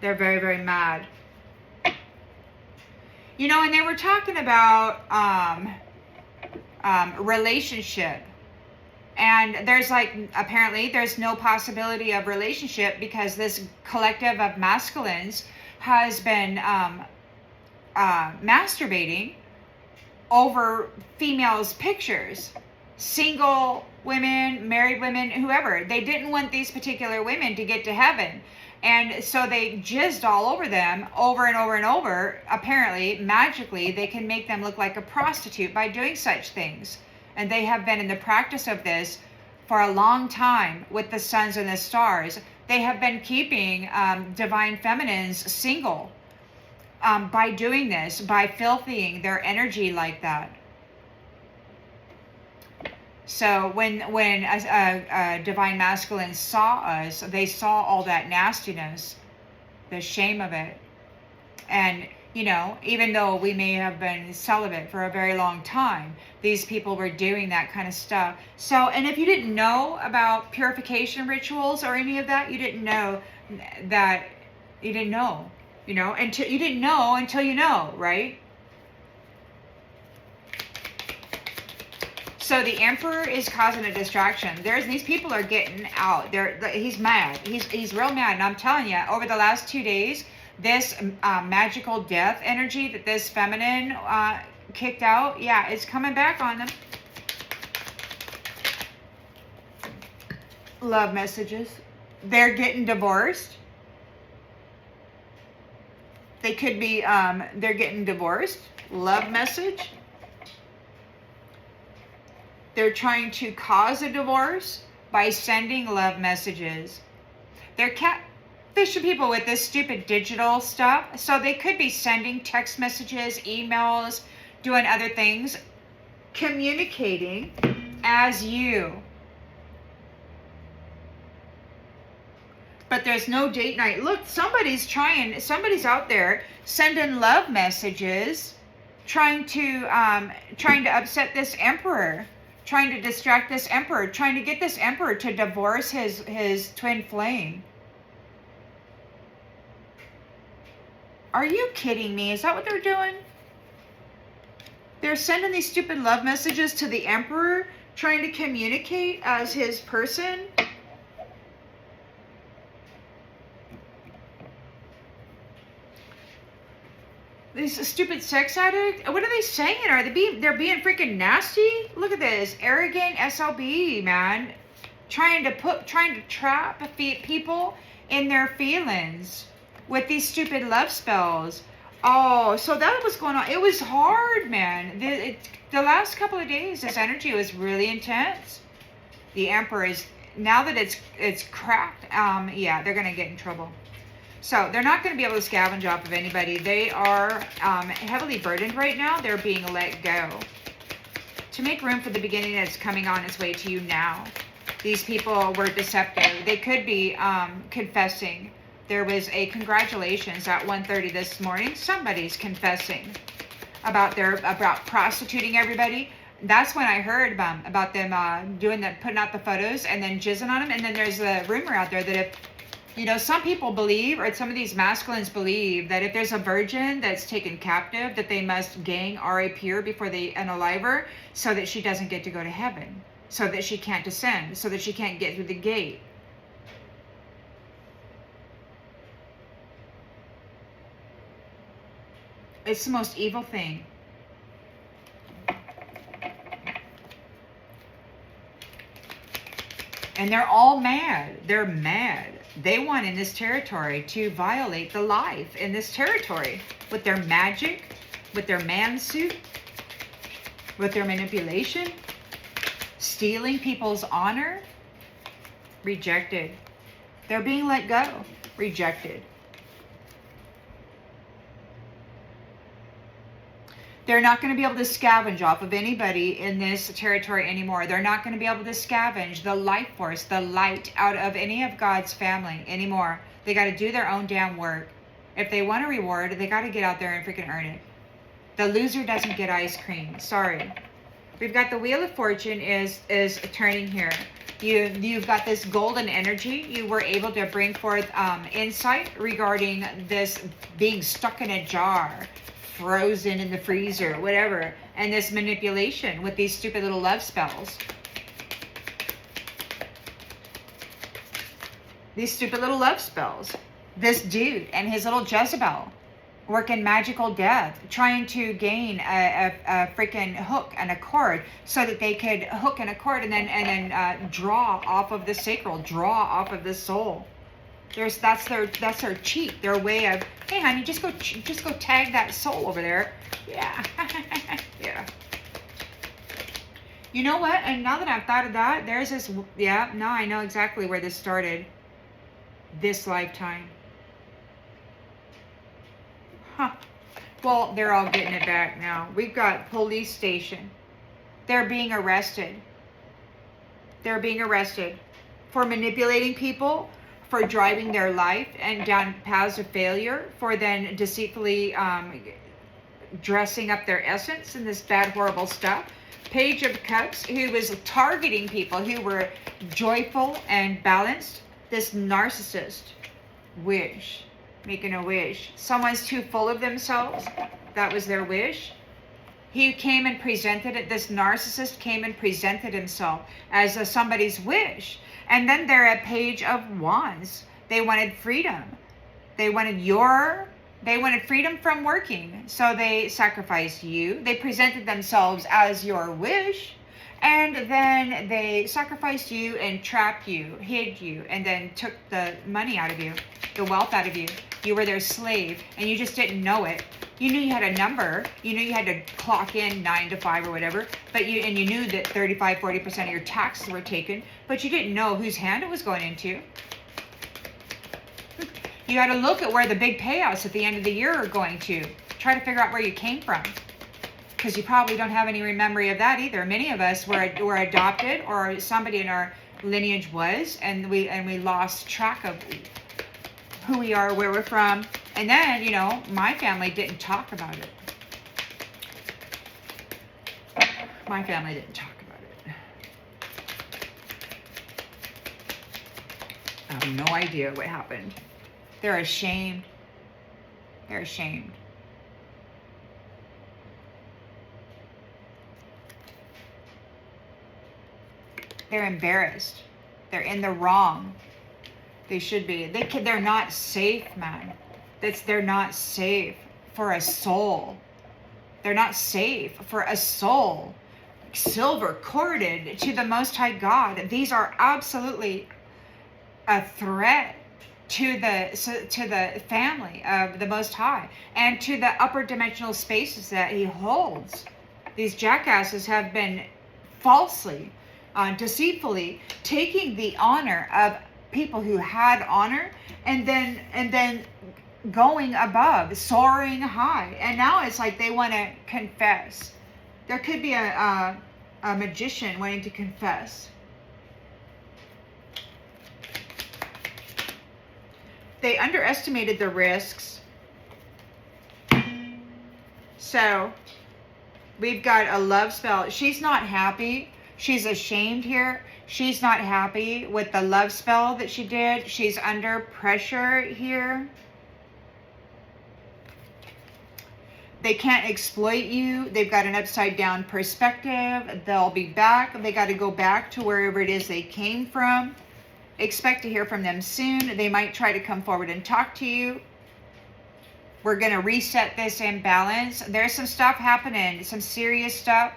They're very, very mad. You know, and they were talking about relationship. And there's like, apparently there's no possibility of relationship because this collective of masculines has been masturbating over females' pictures. Single women, married women, whoever. They didn't want these particular women to get to heaven. And so they jizzed all over them over and over and over. Apparently, magically, they can make them look like a prostitute by doing such things. And they have been in the practice of this for a long time with the suns and the stars. They have been keeping divine feminines single by doing this, by filthying their energy like that. So when a divine masculine saw us, they saw all that nastiness, the shame of it. And, you know, even though we may have been celibate for a very long time, these people were doing that kind of stuff. So, and if you didn't know about purification rituals or any of that, you didn't know that, you didn't know, you know, until you didn't know until you know, right? So the Emperor is causing a distraction. These people are getting out. He's mad. He's real mad. And I'm telling you, over the last 2 days, this magical death energy that this feminine kicked out, yeah, it's coming back on them. Love messages. They're getting divorced. They could be, they're getting divorced. Love message. They're trying to cause a divorce by sending love messages. They're catfishing people with this stupid digital stuff. So they could be sending text messages, emails, doing other things, communicating as you. But there's no date night. Look, somebody's out there sending love messages, trying to upset this Emperor. Trying to distract this Emperor, trying to get this Emperor to divorce his twin flame. Are you kidding me? Is that what they're doing? They're sending these stupid love messages to the Emperor, trying to communicate as his person. These stupid sex addict. What are they saying? They're being freaking nasty? Look at this. Arrogant SLB, man. Trying to trap people in their feelings with these stupid love spells. Oh, so that was going on. It was hard, man. The last couple of days, this energy was really intense. The Emperor is, now that it's cracked, yeah, they're going to get in trouble. So they're not going to be able to scavenge off of anybody. They are heavily burdened right now. They're being let go. To make room for the beginning that's coming on its way to you now. These people were deceptive. They could be confessing. There was a congratulations at 1:30 this morning. Somebody's confessing about prostituting everybody. That's when I heard about them putting out the photos and then jizzing on them. And then there's a rumor out there that if, you know, some people believe, or some of these masculines believe, that if there's a virgin that's taken captive, that they must gang R.A. pure before they unalive her, so that she doesn't get to go to heaven, so that she can't descend, so that she can't get through the gate. It's the most evil thing. And they're all mad. They're mad. They want in this territory to violate the life in this territory with their magic, with their man suit, with their manipulation, stealing people's honor. Rejected. They're being let go. Rejected. They're not going to be able to scavenge off of anybody in this territory anymore. They're not going to be able to scavenge the life force, the light out of any of God's family anymore. They got to do their own damn work. If they want a reward, they got to get out there and freaking earn it. The loser doesn't get ice cream. Sorry. We've got the Wheel of Fortune is turning here. You've got this golden energy. You were able to bring forth insight regarding this being stuck in a jar, frozen in the freezer, whatever, and this manipulation with these stupid little love spells. These stupid little love spells. This dude and his little Jezebel working magical death, trying to gain a freaking hook and a cord so that they could hook and a cord and then draw off of the sacral, draw off of the soul. That's their cheat, their way of, hey honey, just go tag that soul over there. Yeah. Yeah. You know what? And now that I've thought of that, there's this, yeah, now I know exactly where this started. This lifetime. Huh. Well, they're all getting it back now. We've got police station. They're being arrested. They're being arrested for manipulating people, for driving their life and down paths of failure, for then deceitfully dressing up their essence in this bad, horrible stuff. Page of Cups, who was targeting people who were joyful and balanced. This narcissist wish, making a wish. Someone's too full of themselves. That was their wish. He came and presented it. This narcissist came and presented himself as somebody's wish. And then they're a Page of Wands. They wanted freedom. They wanted freedom from working. So they sacrificed you. They presented themselves as your wish. And then they sacrificed you and trapped you, hid you, and then took the money out of you, the wealth out of you. You were their slave, and you just didn't know it. You knew you had a number. You knew you had to clock in 9 to 5 or whatever. But you knew that 35-40% of your taxes were taken, but you didn't know whose hand it was going into. You had to look at where the big payouts at the end of the year are going to. Try to figure out where you came from, because you probably don't have any memory of that either. Many of us were adopted, or somebody in our lineage was, and we lost track of who we are, where we're from. And then, you know, my family didn't talk about it. My family didn't talk about it. I have no idea what happened. They're ashamed. They're ashamed. They're embarrassed. They're in the wrong. They should be. They're not safe, man. They're not safe for a soul. They're not safe for a soul. Silver corded to the Most High God. These are absolutely a threat to the family of the Most High and to the upper dimensional spaces that He holds. These jackasses have been falsely, deceitfully taking the honor of people who had honor, and then going above, soaring high. And now it's like they want to confess. There could be a magician wanting to confess. They underestimated the risks. So we've got a love spell. She's not happy. She's ashamed here. She's not happy with the love spell that she did. She's under pressure here. They can't exploit you. They've got an upside down perspective. They'll be back. They got to go back to wherever it is they came from. Expect to hear from them soon. They might try to come forward and talk to you. We're going to reset this imbalance. There's some stuff happening, some serious stuff.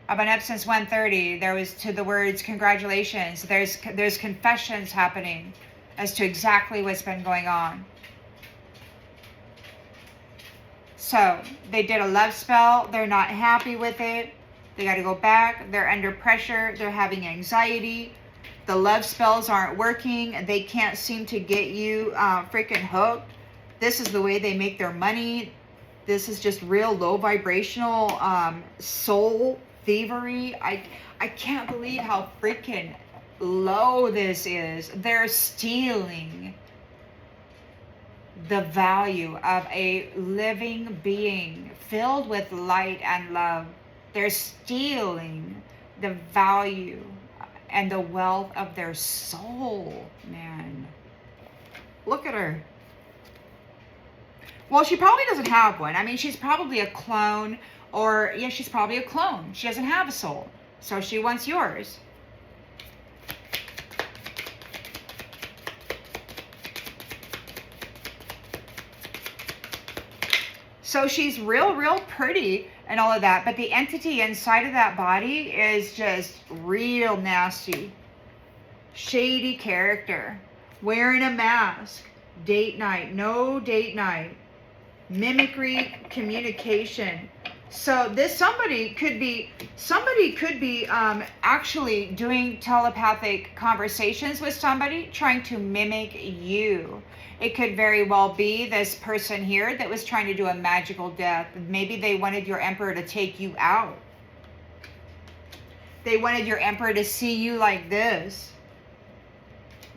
I've been up since 1:30. There was to the words congratulations. There's confessions happening as to exactly what's been going on. So they did a love spell. They're not happy with it. They got to go back. They're under pressure. They're having anxiety. The love spells aren't working. They can't seem to get you freaking hooked. This is the way they make their money. This is just real low vibrational soul thievery. I can't believe how freaking low this is. They're stealing the value of a living being filled with light and love. They're stealing the value and the wealth of their soul, man. Look at her. Well, she probably doesn't have one. I mean, she's probably a clone, or yeah, she's probably a clone. She doesn't have a soul, so she wants yours. So she's real pretty and all of that, but the entity inside of that body is just real nasty. Shady character. Wearing a mask. Date night. No date night. Mimicry, communication. So this somebody could be actually doing telepathic conversations with somebody, trying to mimic you. It could very well be this person here that was trying to do a magical death. Maybe they wanted your emperor to take you out. They wanted your emperor to see you like this.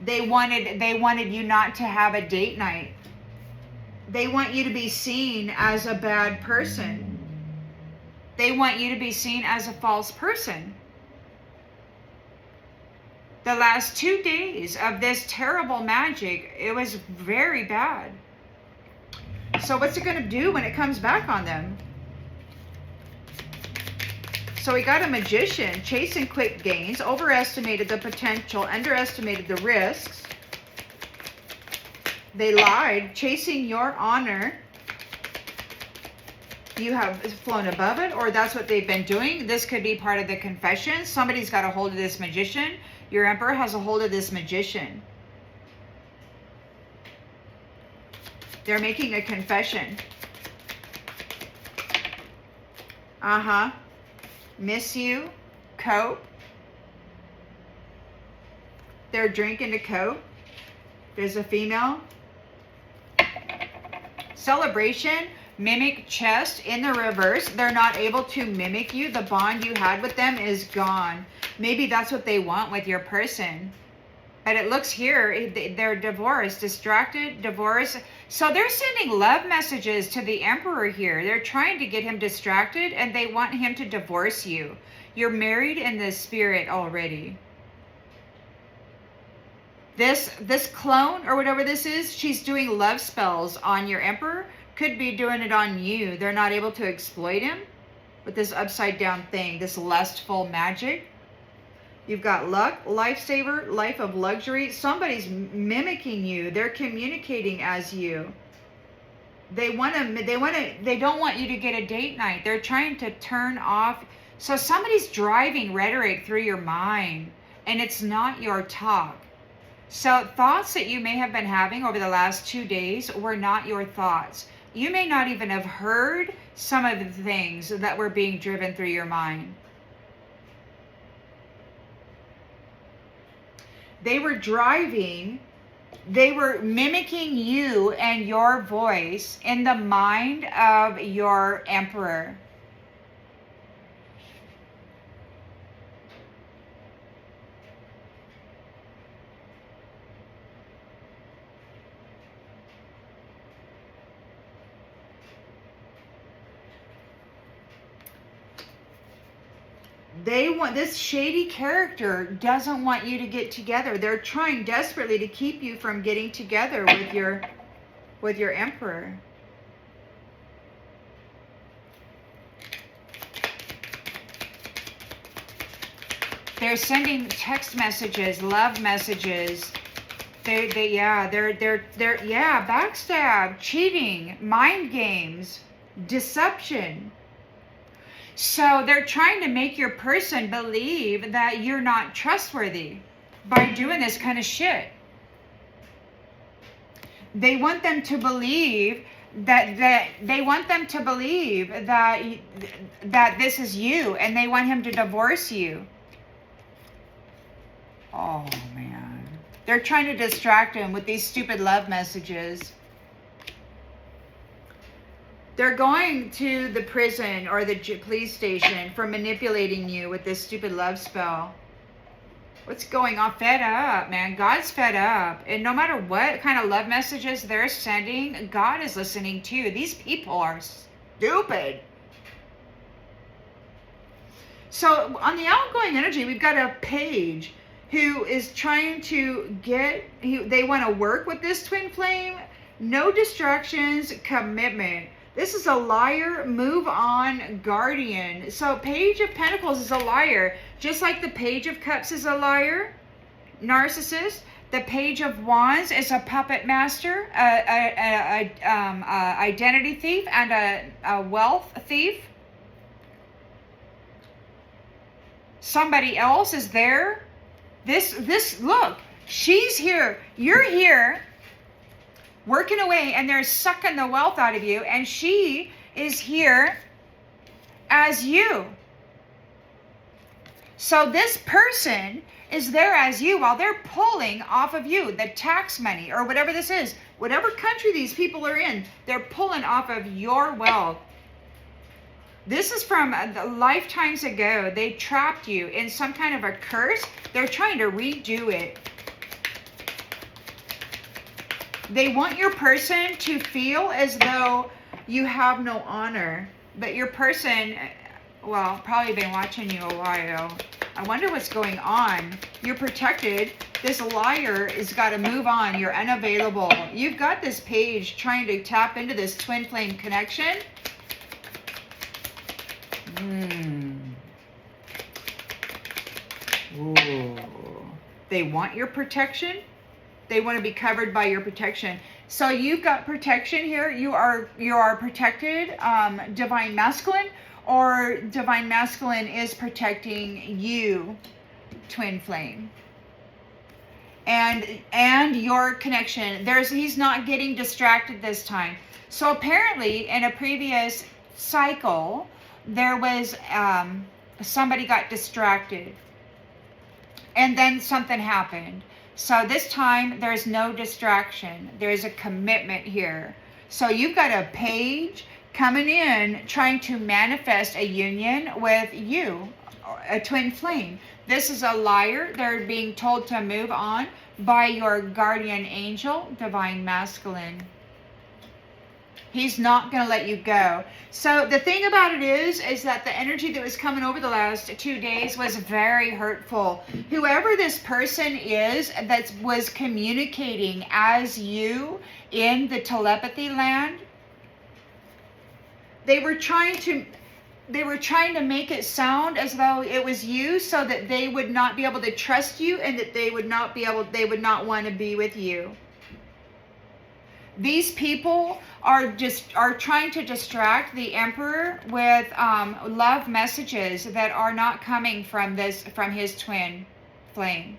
They wanted you not to have a date night. They want you to be seen as a bad person. They want you to be seen as a false person. The last 2 days of this terrible magic, it was very bad. So what's it going to do when it comes back on them? So we got a magician, chasing quick gains, overestimated the potential, underestimated the risks. They lied, chasing your honor. You have flown above it, or that's what they've been doing. This could be part of the confession. Somebody's got a hold of this magician. Your emperor has a hold of this magician. They're making a confession. Miss you. Cope. They're drinking to cope. There's a female. Celebration. Mimic chest in the reverse. They're not able to mimic you. The bond you had with them is gone. Maybe that's what they want with your person. But it looks here, they're divorced, distracted, divorced. So they're sending love messages to the emperor here. They're trying to get him distracted, and they want him to divorce you. You're married in the spirit already. This clone or whatever this is, she's doing love spells on your emperor. Could be doing it on you. They're not able to exploit him with this upside down thing, this lustful magic. You've got luck, lifesaver, life of luxury. Somebody's mimicking you. They're communicating as you. They don't want you to get a date night. They're trying to turn off. So somebody's driving rhetoric through your mind, and it's not your talk. So thoughts that you may have been having over the last 2 days were not your thoughts. You may not even have heard some of the things that were being driven through your mind. They were driving, they were mimicking you and your voice in the mind of your emperor. This shady character doesn't want you to get together. They're trying desperately to keep you from getting together with your emperor. They're sending text messages, love messages. They're backstab, cheating, mind games, deception. So they're trying to make your person believe that you're not trustworthy by doing this kind of shit. They want them to believe that this is you, and they want him to divorce you. Oh man. They're trying to distract him with these stupid love messages. They're going to the prison or the police station for manipulating you with this stupid love spell. What's going on? Fed up, man. God's fed up. And no matter what kind of love messages they're sending, God is listening too. These people are stupid. So on the outgoing energy, we've got a page who is trying to they want to work with this twin flame. No distractions, commitment. This is a liar, move on, guardian. So Page of Pentacles is a liar. Just like the Page of Cups is a liar, narcissist. The Page of Wands is a puppet master, identity thief, and a wealth thief. Somebody else is there. Look, she's here. You're here working away, and they're sucking the wealth out of you, and she is here as you. So this person is there as you while they're pulling off of you the tax money or whatever this is. Whatever country these people are in, they're pulling off of your wealth. This is from lifetimes ago. They trapped you in some kind of a curse. They're trying to redo it. They want your person to feel as though you have no honor. But your person, well, probably been watching you a while. I wonder what's going on. You're protected. This liar has got to move on. You're unavailable. You've got this page trying to tap into this twin flame connection. Ooh. They want your protection. They want to be covered by your protection. So you've got protection here. You are protected, divine masculine, or divine masculine is protecting you, twin flame. And your connection. He's not getting distracted this time. So apparently in a previous cycle, there was somebody got distracted. And then something happened. So this time, there's no distraction. There's a commitment here. So you've got a page coming in trying to manifest a union with you, a twin flame. This is a liar. They're being told to move on by your guardian angel, divine masculine. He's not going to let you go. So the thing about it is that the energy that was coming over the last 2 days was very hurtful. Whoever this person is that was communicating as you in the telepathy land, they were trying to make it sound as though it was you so that they would not be able to trust you and that they would not want to be with you. These people are trying to distract the emperor with love messages that are not coming from his twin flame.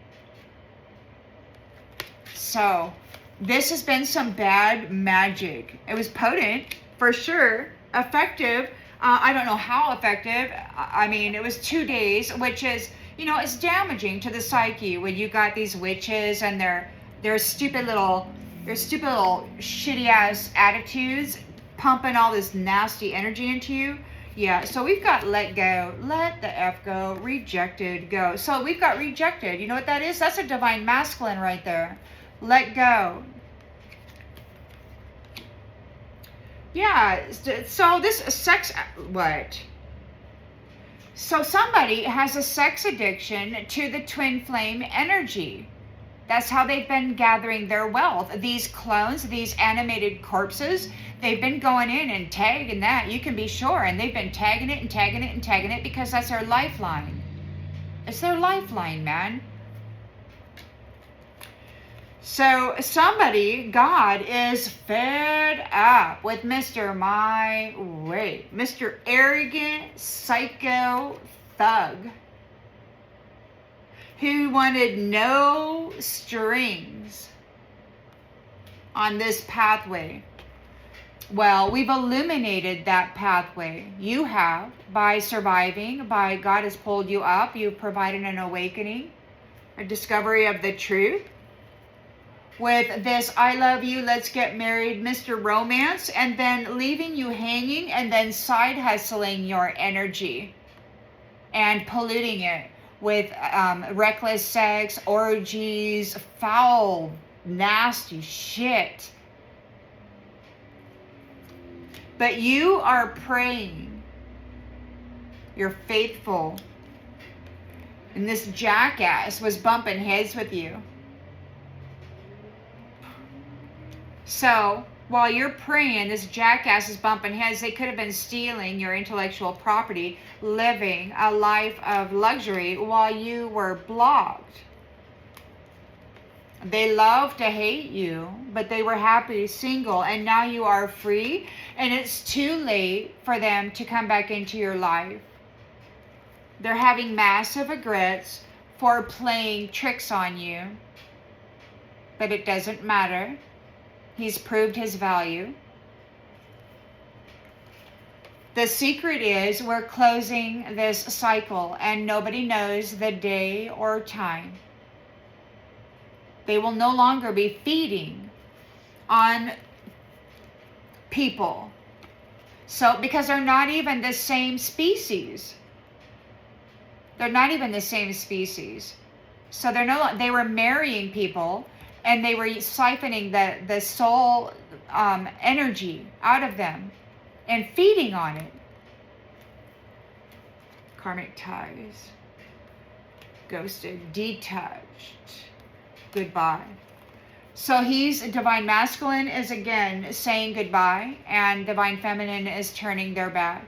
So this has been some bad magic. It was potent for sure, effective. I don't know how effective. I mean, it was 2 days, which is, it's damaging to the psyche when you got these witches and their stupid little shitty ass attitudes pumping all this nasty energy into you. Yeah, so we've got let go, let the F go, rejected, go. So we've got rejected. You know what that is? That's a divine masculine right there. Let go. Yeah, so this sex, what? So somebody has a sex addiction to the twin flame energy. That's how they've been gathering their wealth. These clones, these animated corpses, they've been going in and tagging that, you can be sure. And they've been tagging it and tagging it and tagging it because that's their lifeline. It's their lifeline, man. So somebody, God, is fed up with Mr. Mr. Arrogant Psycho Thug, who wanted no strings on this pathway. Well, we've illuminated that pathway. You have, by surviving, by God has pulled you up. You've provided an awakening, a discovery of the truth. With this, I love you, let's get married, Mr. Romance, and then leaving you hanging and then side hustling your energy and polluting it with reckless sex, orgies, foul, nasty shit. But you are praying. You're faithful. And this jackass was bumping heads with you. So, while you're praying, this jackass is bumping heads. They could have been stealing your intellectual property, living a life of luxury while you were blocked. They love to hate you, but they were happy single, and now you are free, and it's too late for them to come back into your life. They're having massive regrets for playing tricks on you. But it doesn't matter. He's proved his value. The secret is we're closing this cycle and nobody knows the day or time. They will no longer be feeding on people. So, because they're not even the same species. They're not even the same species. So they were marrying people and they were siphoning the soul energy out of them and feeding on it. Karmic ties. Ghosted. Detached. Goodbye. So divine masculine is again saying goodbye, and divine feminine is turning their back.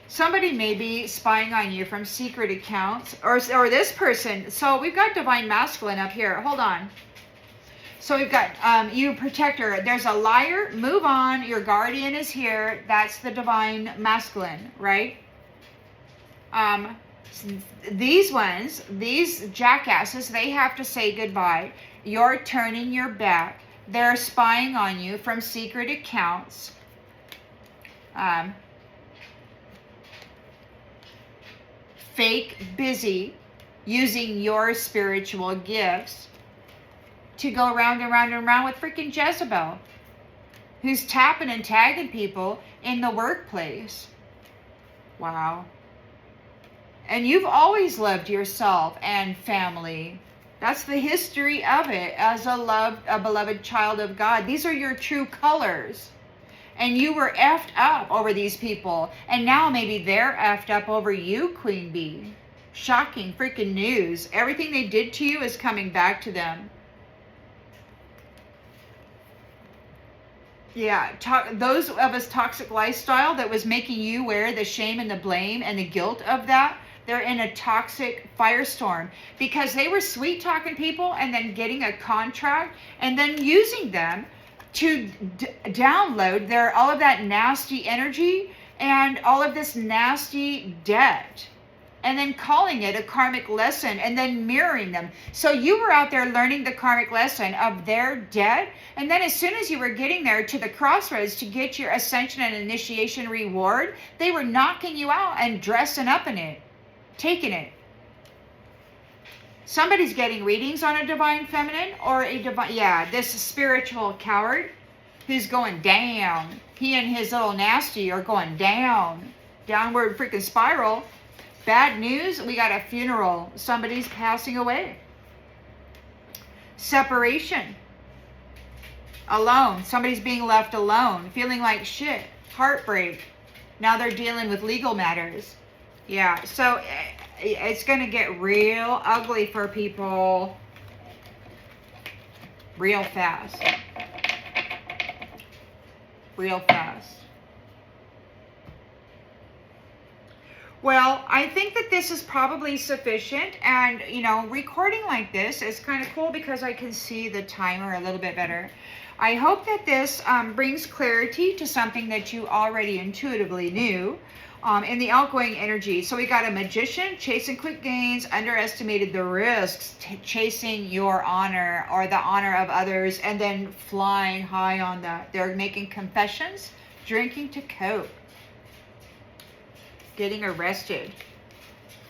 Somebody may be spying on you from secret accounts, or this person. So we've got divine masculine up here. Hold on. So we've got you protector. There's a liar. Move on. Your guardian is here. That's the divine masculine, right? These ones, these jackasses, they have to say goodbye. You're turning your back. They're spying on you from secret accounts. Fake busy using your spiritual gifts to go around and around and around with freaking Jezebel, who's tapping and tagging people in the workplace. Wow. And you've always loved yourself and family. That's the history of it as a beloved child of God. These are your true colors. And you were effed up over these people. And now maybe they're effed up over you, Queen Bee. Shocking freaking news. Everything they did to you is coming back to them. Yeah, those of us toxic lifestyle that was making you wear the shame and the blame and the guilt of that, they're in a toxic firestorm because they were sweet talking people and then getting a contract and then using them to download all of that nasty energy and all of this nasty debt, and then calling it a karmic lesson and then mirroring them. So you were out there learning the karmic lesson of their debt, and then as soon as you were getting there to the crossroads to get your ascension and initiation reward, they were knocking you out and dressing up in it, taking it. Somebody's getting readings on a divine feminine or a divine, this spiritual coward who's going down. He and his little nasty are going down, downward freaking spiral. Bad news, we got a funeral. Somebody's passing away. Separation. Alone. Somebody's being left alone, feeling like shit. Heartbreak. Now they're dealing with legal matters. Yeah, so it's going to get real ugly for people real fast. Real fast. Well, I think that this is probably sufficient, and recording like this is kind of cool because I can see the timer a little bit better. I hope that this brings clarity to something that you already intuitively knew in the outgoing energy. So we got a magician chasing quick gains, underestimated the risks, chasing your honor or the honor of others, and then flying high on that. They're making confessions, drinking to cope, getting arrested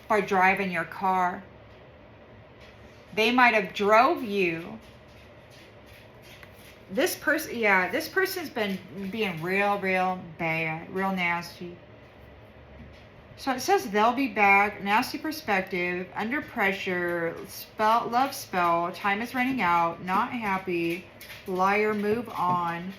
for driving your car. They might have drove you. This person's been being real bad, real nasty. So it says they'll be back, nasty perspective, under pressure, love spell, time is running out, not happy, liar, move on.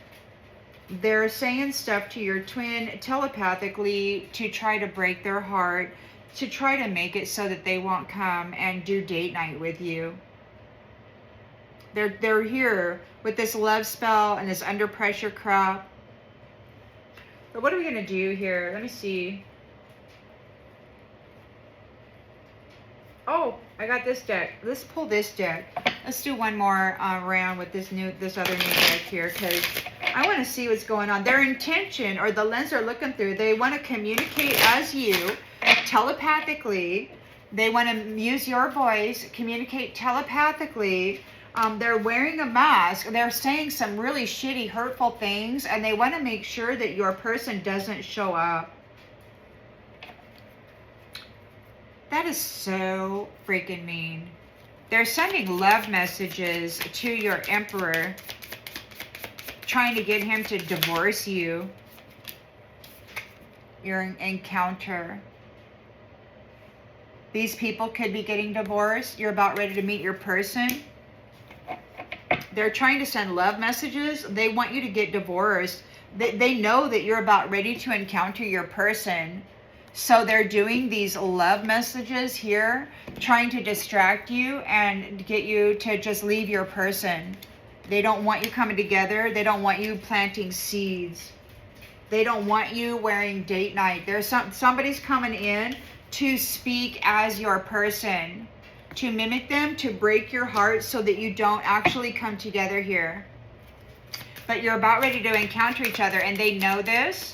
They're saying stuff to your twin telepathically to try to break their heart, to try to make it so that they won't come and do date night with you. They're here with this love spell and this under pressure crap. But what are we going to do here? Let me see. Oh, I got this deck. Let's pull this deck. Let's do one more round with this other new deck here, because I want to see what's going on. Their intention, or the lens they're looking through, they want to communicate as you, telepathically. They want to use your voice, communicate telepathically. They're wearing a mask. They're saying some really shitty, hurtful things, and they want to make sure that your person doesn't show up. That is so freaking mean. They're sending love messages to your emperor, trying to get him to divorce you. Your encounter. These people could be getting divorced. You're about ready to meet your person. They're trying to send love messages. They want you to get divorced. They know that you're about ready to encounter your person. So they're doing these love messages here, trying to distract you and get you to just leave your person. They don't want you coming together. They don't want you planting seeds. They don't want you wearing date night. There's somebody's coming in to speak as your person, to mimic them, to break your heart so that you don't actually come together here. But you're about ready to encounter each other, and they know this.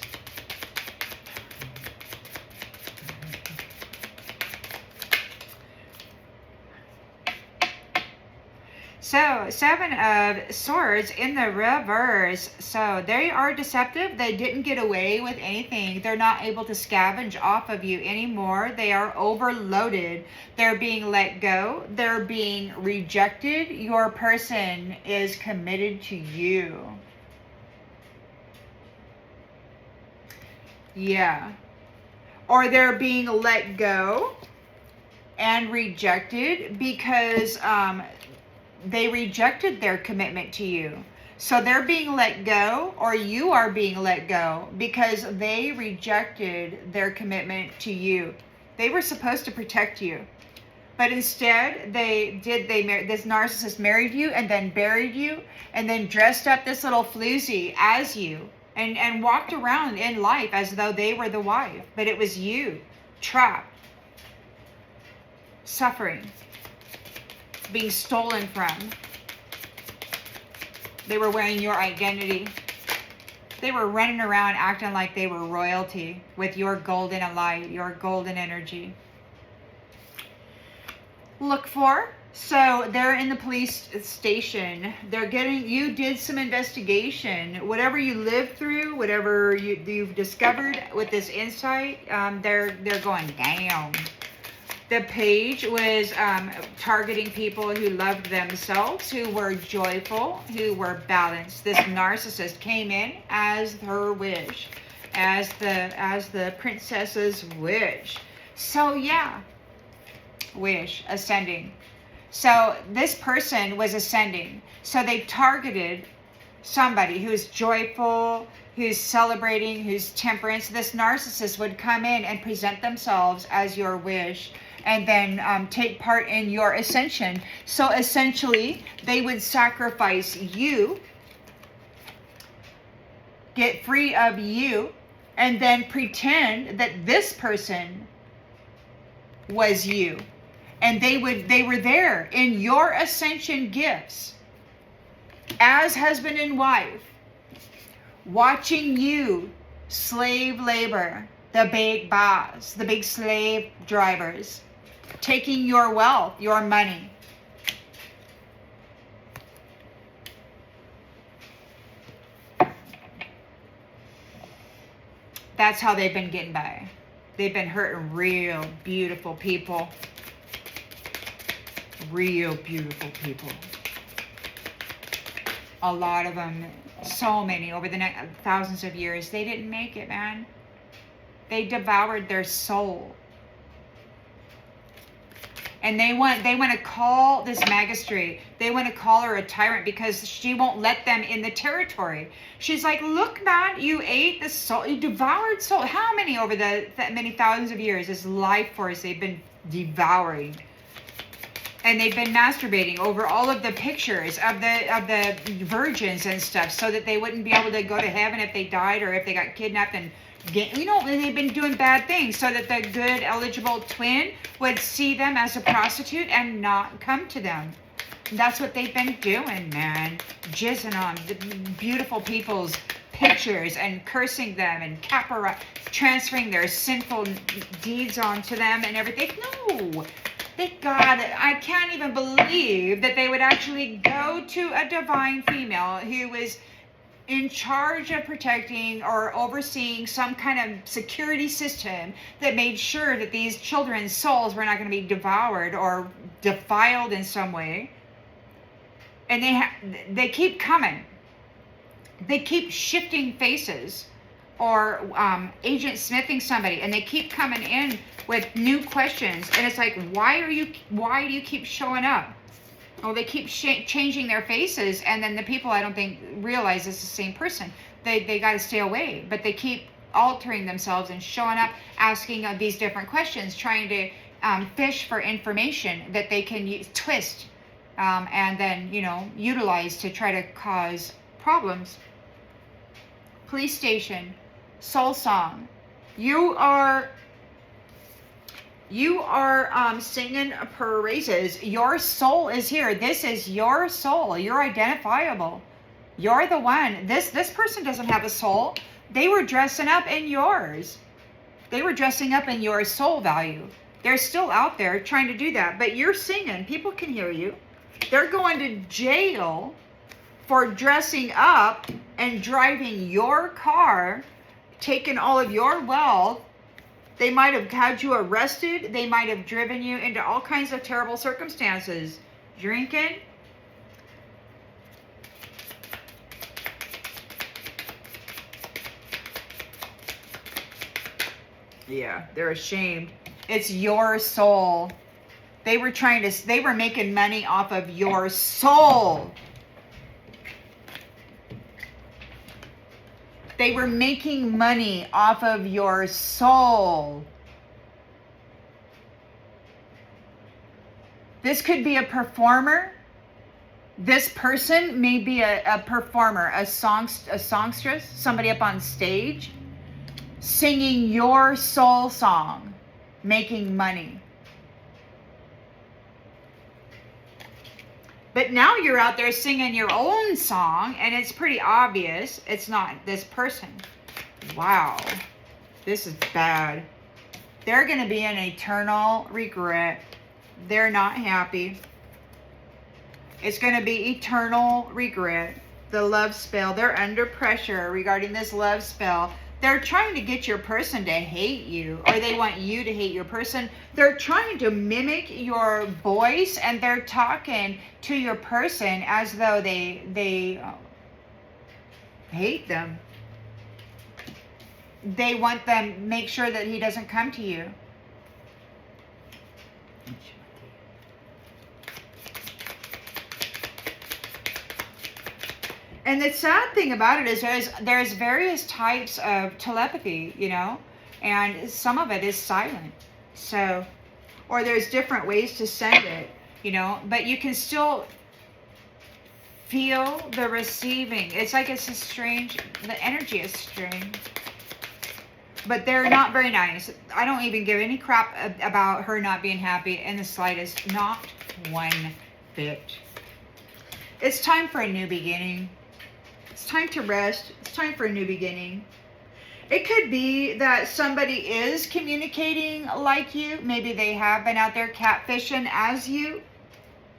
So, 7 of Swords in the reverse. So, they are deceptive. They didn't get away with anything. They're not able to scavenge off of you anymore. They are overloaded. They're being let go. They're being rejected. Your person is committed to you. Yeah. Or they're being let go and rejected because they rejected their commitment to you. So they're being let go, or you are being let go because they rejected their commitment to you. They were supposed to protect you, but instead this narcissist married you and then buried you and then dressed up this little floozy as you and walked around in life as though they were the wife, but it was you, trapped, suffering, being stolen from. They were wearing your identity. They were running around acting like they were royalty with your golden light, your golden energy. Look for. So they're in the police station. They're getting, you did some investigation. Whatever you lived through, whatever you've discovered with this insight, they're going down. The page was targeting people who loved themselves, who were joyful, who were balanced. This narcissist came in as her wish, as the princess's wish. So yeah, wish, ascending. So this person was ascending. So they targeted somebody who's joyful, who's celebrating, who's temperance. This narcissist would come in and present themselves as your wish, and then take part in your ascension. So essentially, they would sacrifice you, get free of you, and then pretend that this person was you. And they were there in your ascension gifts as husband and wife, watching you slave labor, the big boss, the big slave drivers, taking your wealth, your money. That's how they've been getting by. They've been hurting real beautiful people. Real beautiful people. A lot of them, so many over the thousands of years, they didn't make it, man. They devoured their soul. And they want to call this magistrate, they want to call her a tyrant because she won't let them in the territory. She's like, look, man, you ate the soul, you devoured soul. How many over the many thousands of years, this life force they've been devouring. And they've been masturbating over all of the pictures of the virgins and stuff so that they wouldn't be able to go to heaven if they died or if they got kidnapped and they've been doing bad things so that the good eligible twin would see them as a prostitute and not come to them. That's what they've been doing, man. Jizzing on the beautiful people's pictures and cursing them and transferring their sinful deeds onto them and everything. No. Thank God, I can't even believe that they would actually go to a divine female who was in charge of protecting or overseeing some kind of security system that made sure that these children's souls were not going to be devoured or defiled in some way. And they keep coming. They keep shifting faces or agent smithing somebody, and they keep coming in with new questions. And it's like, why do you keep showing up? Oh, they keep changing their faces, and then the people, I don't think, realize it's the same person. They got to stay away, but they keep altering themselves and showing up, asking these different questions, trying to fish for information that they can twist and then, utilize to try to cause problems. Police station, soul song. You are singing praises. Your soul is here. This is your soul. You're identifiable. You're the one. This person doesn't have a soul. They were dressing up in yours. They were dressing up in your soul value. They're still out there trying to do that. But you're singing. People can hear you. They're going to jail for dressing up and driving your car, taking all of your wealth. They might have had you arrested. They might have driven you into all kinds of terrible circumstances. Drinking. Yeah, they're ashamed. It's your soul. They were making money off of your soul. They were making money off of your soul. This could be a performer. This person may be a performer, a songstress, somebody up on stage, singing your soul song, making money. But now you're out there singing your own song, and it's pretty obvious it's not this person. Wow. This is bad. They're going to be in eternal regret. They're not happy. It's going to be eternal regret. The love spell. They're under pressure regarding this love spell. They're trying to get your person to hate you, or they want you to hate your person. They're trying to mimic your voice, and they're talking to your person as though they hate them. They want them, make sure that he doesn't come to you. And the sad thing about it is there's various types of telepathy, and some of it is silent. So, or there's different ways to send it, but you can still feel the receiving. It's like it's a strange, the energy is strange. But they're not very nice. I don't even give any crap about her not being happy in the slightest. Not one bit. It's time for a new beginning. It's time to rest. It's time for a new beginning. It could be that somebody is communicating like you. Maybe they have been out there catfishing as you,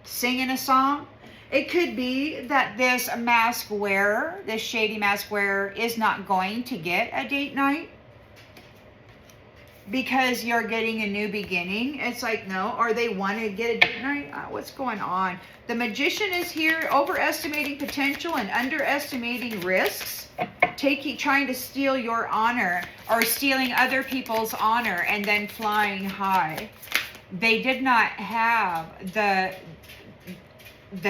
singing a song. It could be that this mask wearer, this shady mask wearer, is not going to get a date night because you're getting a new beginning. It's like, no, or they want to get a date night. What's going on? The magician is here, overestimating potential and underestimating risks, trying to steal your honor or stealing other people's honor and then flying high. They did not have the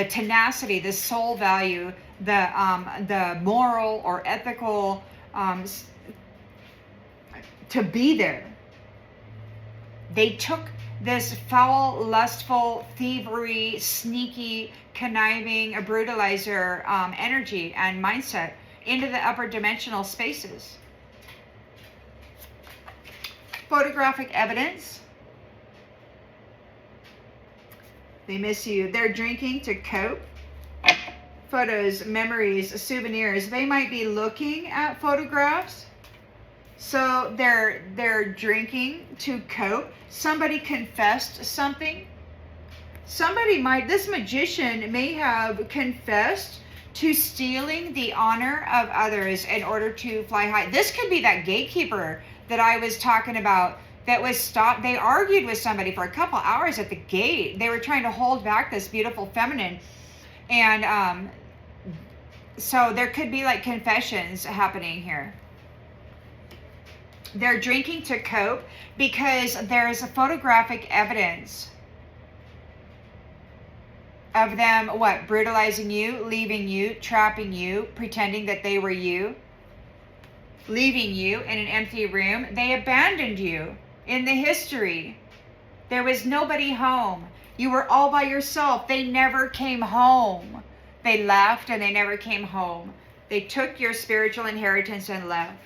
tenacity, the soul value, the moral or ethical to be there. They took this foul, lustful, thievery, sneaky, conniving, brutalizer energy and mindset into the upper dimensional spaces. Photographic evidence. They miss you. They're drinking to cope. Photos, memories, souvenirs. They might be looking at photographs. So they're drinking to cope. Somebody confessed something. This magician may have confessed to stealing the honor of others in order to fly high. This could be that gatekeeper that I was talking about that was stopped. They argued with somebody for a couple hours at the gate. They were trying to hold back this beautiful feminine. And so there could be like confessions happening here. They're drinking to cope because there's a photographic evidence of them, brutalizing you, leaving you, trapping you, pretending that they were you, leaving you in an empty room. They abandoned you in the history. There was nobody home. You were all by yourself. They never came home. They left and they never came home. They took your spiritual inheritance and left.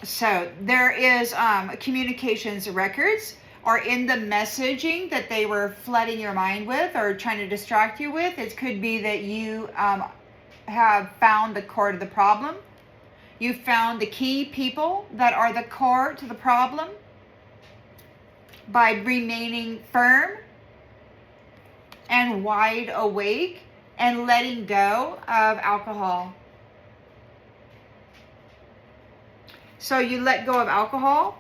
So there is communications records or in the messaging that they were flooding your mind with or trying to distract you with. It could be that you have found the core to the problem. You found the key people that are the core to the problem by remaining firm and wide awake and letting go of alcohol. So you let go of alcohol.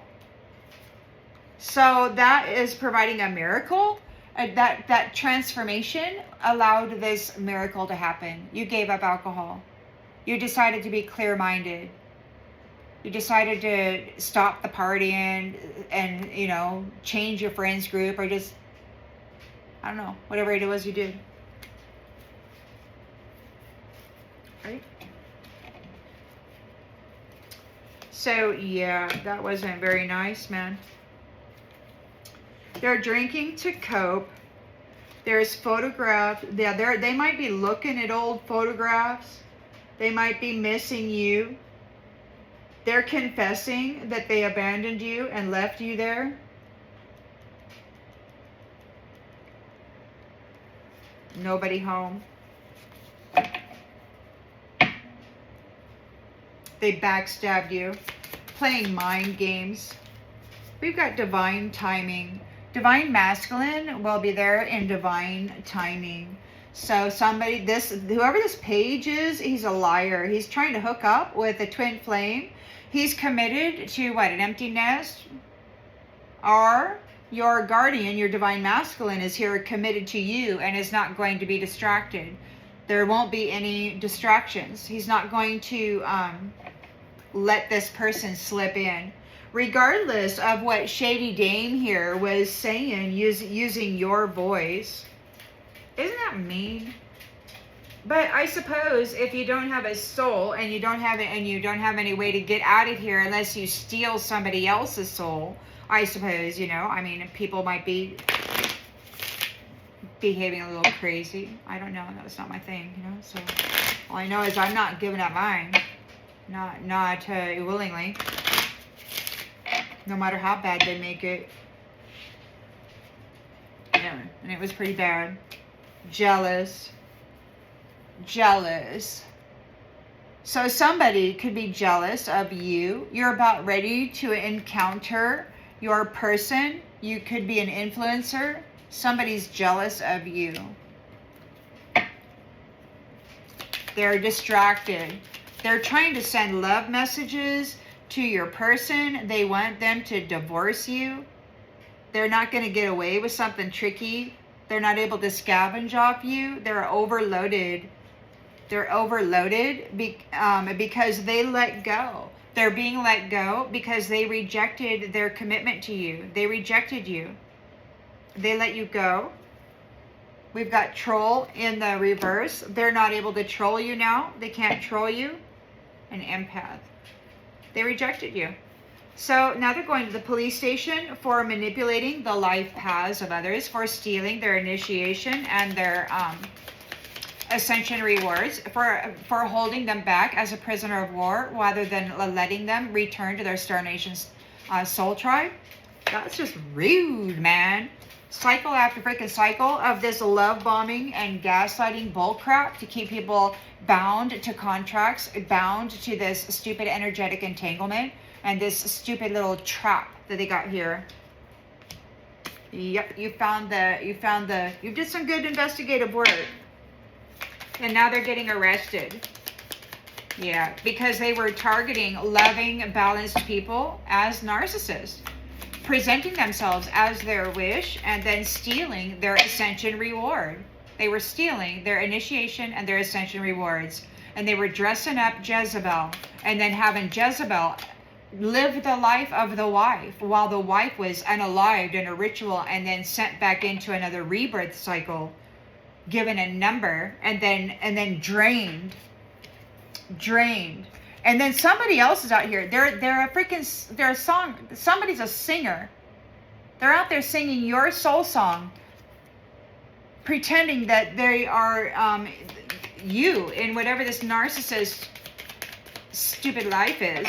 So that is providing a miracle. That transformation allowed this miracle to happen. You gave up alcohol. You decided to be clear-minded. You decided to stop the partying and change your friends group or just, I don't know, whatever it was you did. Right? So, yeah, that wasn't very nice, man. They're drinking to cope. There's photographs. Yeah, they might be looking at old photographs. They might be missing you. They're confessing that they abandoned you and left you there. Nobody home. They backstabbed you, playing mind games. We've got divine timing. Divine masculine will be there in divine timing. So whoever this page is, he's a liar. He's trying to hook up with a twin flame. He's committed to an empty nest. Or your guardian, your divine masculine, is here committed to you and is not going to be distracted. There won't be any distractions. He's not going to let this person slip in. Regardless of what Shady Dame here was saying, using your voice. Isn't that mean? But I suppose if you don't have a soul and you don't have any way to get out of here unless you steal somebody else's soul, I suppose, people might be behaving a little crazy. I don't know. That's not my thing, So all I know is I'm not giving up mine. Not willingly. No matter how bad they make it. Yeah, and it was pretty bad. Jealous. So somebody could be jealous of you. You're about ready to encounter your person. You could be an influencer. Somebody's jealous of you. They're distracted. They're trying to send love messages to your person. They want them to divorce you. They're not going to get away with something tricky. They're not able to scavenge off you. They're overloaded. Because they let go. They're being let go because they rejected their commitment to you. They rejected you. They let you go. We've got troll in the reverse. They're not able to troll you now. They can't troll you. An empath. They rejected you. So now they're going to the police station for manipulating the life paths of others, for stealing their initiation and their ascension rewards, for holding them back as a prisoner of war rather than letting them return to their Star Nation's soul tribe. That's just rude, man. Cycle after freaking cycle of this love bombing and gaslighting bullcrap to keep people bound to contracts, bound to this stupid energetic entanglement and this stupid little trap that they got here. Yep, you did some good investigative work. And now they're getting arrested. Yeah, because they were targeting loving, balanced people as narcissists, presenting themselves as their wish and then stealing their ascension reward. They were stealing their initiation and their ascension rewards. And they were dressing up Jezebel and then having Jezebel live the life of the wife while the wife was unalived in a ritual and then sent back into another rebirth cycle, given a number, and then drained. And then somebody else is out here. Somebody's a singer. They're out there singing your soul song, pretending that they are you in whatever this narcissist stupid life is.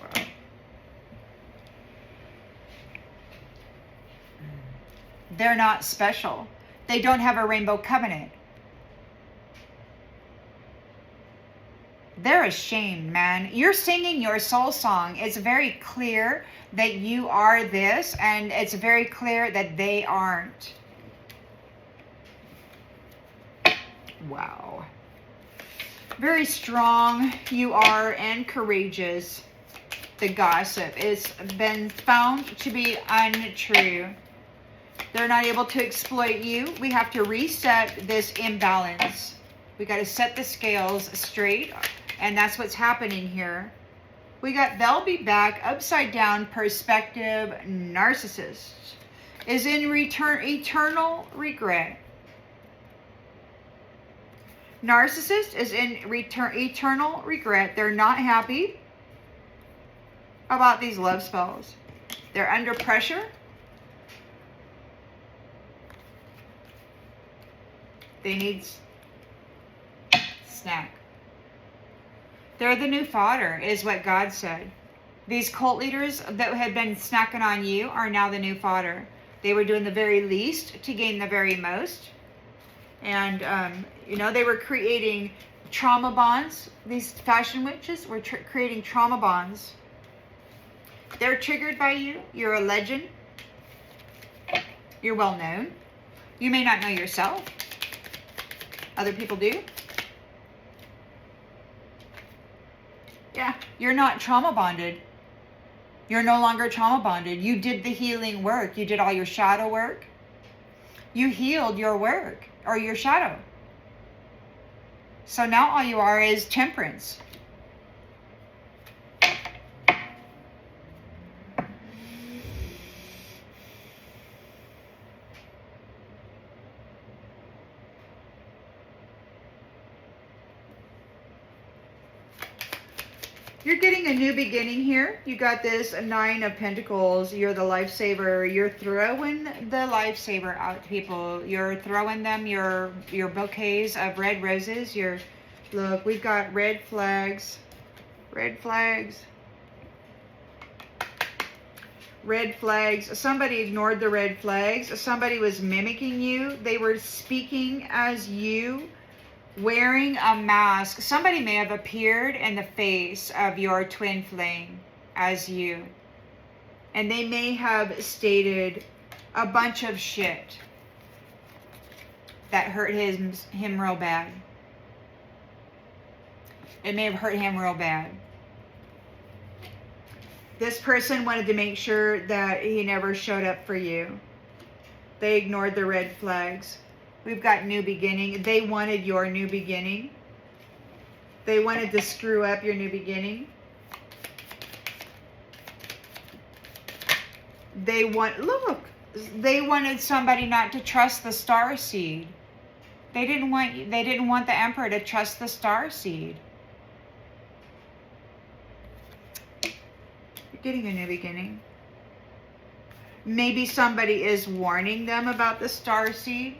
Wow. They're not special. They don't have a rainbow covenant. They're ashamed, man. You're singing your soul song. It's very clear that you are this, and it's very clear that they aren't. Wow. Very strong you are and courageous. The gossip has been found to be untrue. They're not able to exploit you. We have to reset this imbalance. We got to set the scales straight. And that's what's happening here. We got they'll be back, upside down perspective. Narcissist is in return eternal regret. Narcissist is in eternal regret. They're not happy about these love spells. They're under pressure. They need snack. They're the new fodder, is what God said. These cult leaders that had been snacking on you are now the new fodder. They were doing the very least to gain the very most. And, they were creating trauma bonds. These fashion witches were creating trauma bonds. They're triggered by you. You're a legend. You're well known. You may not know yourself. Other people do. Yeah, you're not trauma bonded. You're no longer trauma bonded. You did the healing work. You did all your shadow work. You healed your work or your shadow. So now all you are is temperance. You're getting a new beginning here. You got this 9 of Pentacles. You're the lifesaver. You're throwing the lifesaver out to people. You're throwing them your bouquets of red roses. Look, we've got red flags. Red flags. Red flags. Somebody ignored the red flags. Somebody was mimicking you. They were speaking as you. Wearing a mask. Somebody may have appeared in the face of your twin flame as you. And they may have stated a bunch of shit that hurt him real bad. It may have hurt him real bad. This person wanted to make sure that he never showed up for you. They ignored the red flags. We've got new beginning. They wanted your new beginning. They wanted to screw up your new beginning. They wanted somebody not to trust the starseed. They didn't want the Emperor to trust the starseed. You're getting a new beginning. Maybe somebody is warning them about the starseed.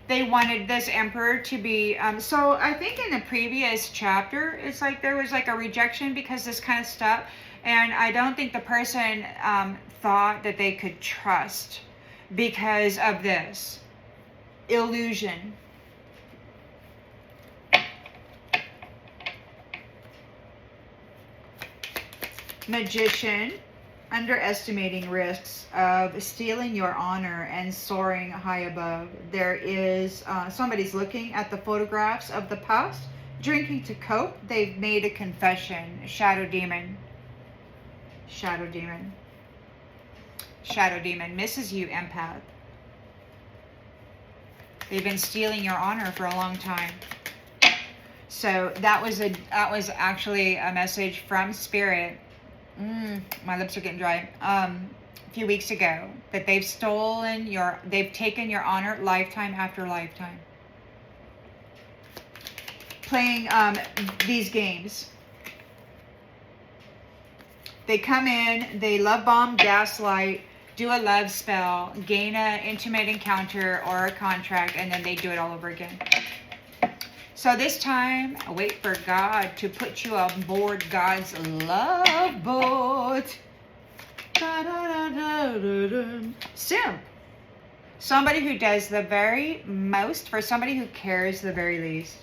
They wanted this Emperor to be, so I think in the previous chapter, it's like there was like a rejection because this kind of stuff, And I don't think the person thought that they could trust because of this illusion. Magician, underestimating risks of stealing your honor and soaring high above. There is somebody's looking at the photographs of the past, drinking to cope. They've made a confession. Shadow demon. Shadow demon. Shadow demon misses you, empath. They've been stealing your honor for a long time. So that was actually a message from Spirit. My lips are getting dry. A few weeks ago, that they've taken your honor lifetime after lifetime. Playing these games. They come in, they love bomb, gaslight, do a love spell, gain an intimate encounter or a contract, and then they do it all over again. So this time, wait for God to put you on board God's love boat. Simp. Somebody who does the very most for somebody who cares the very least.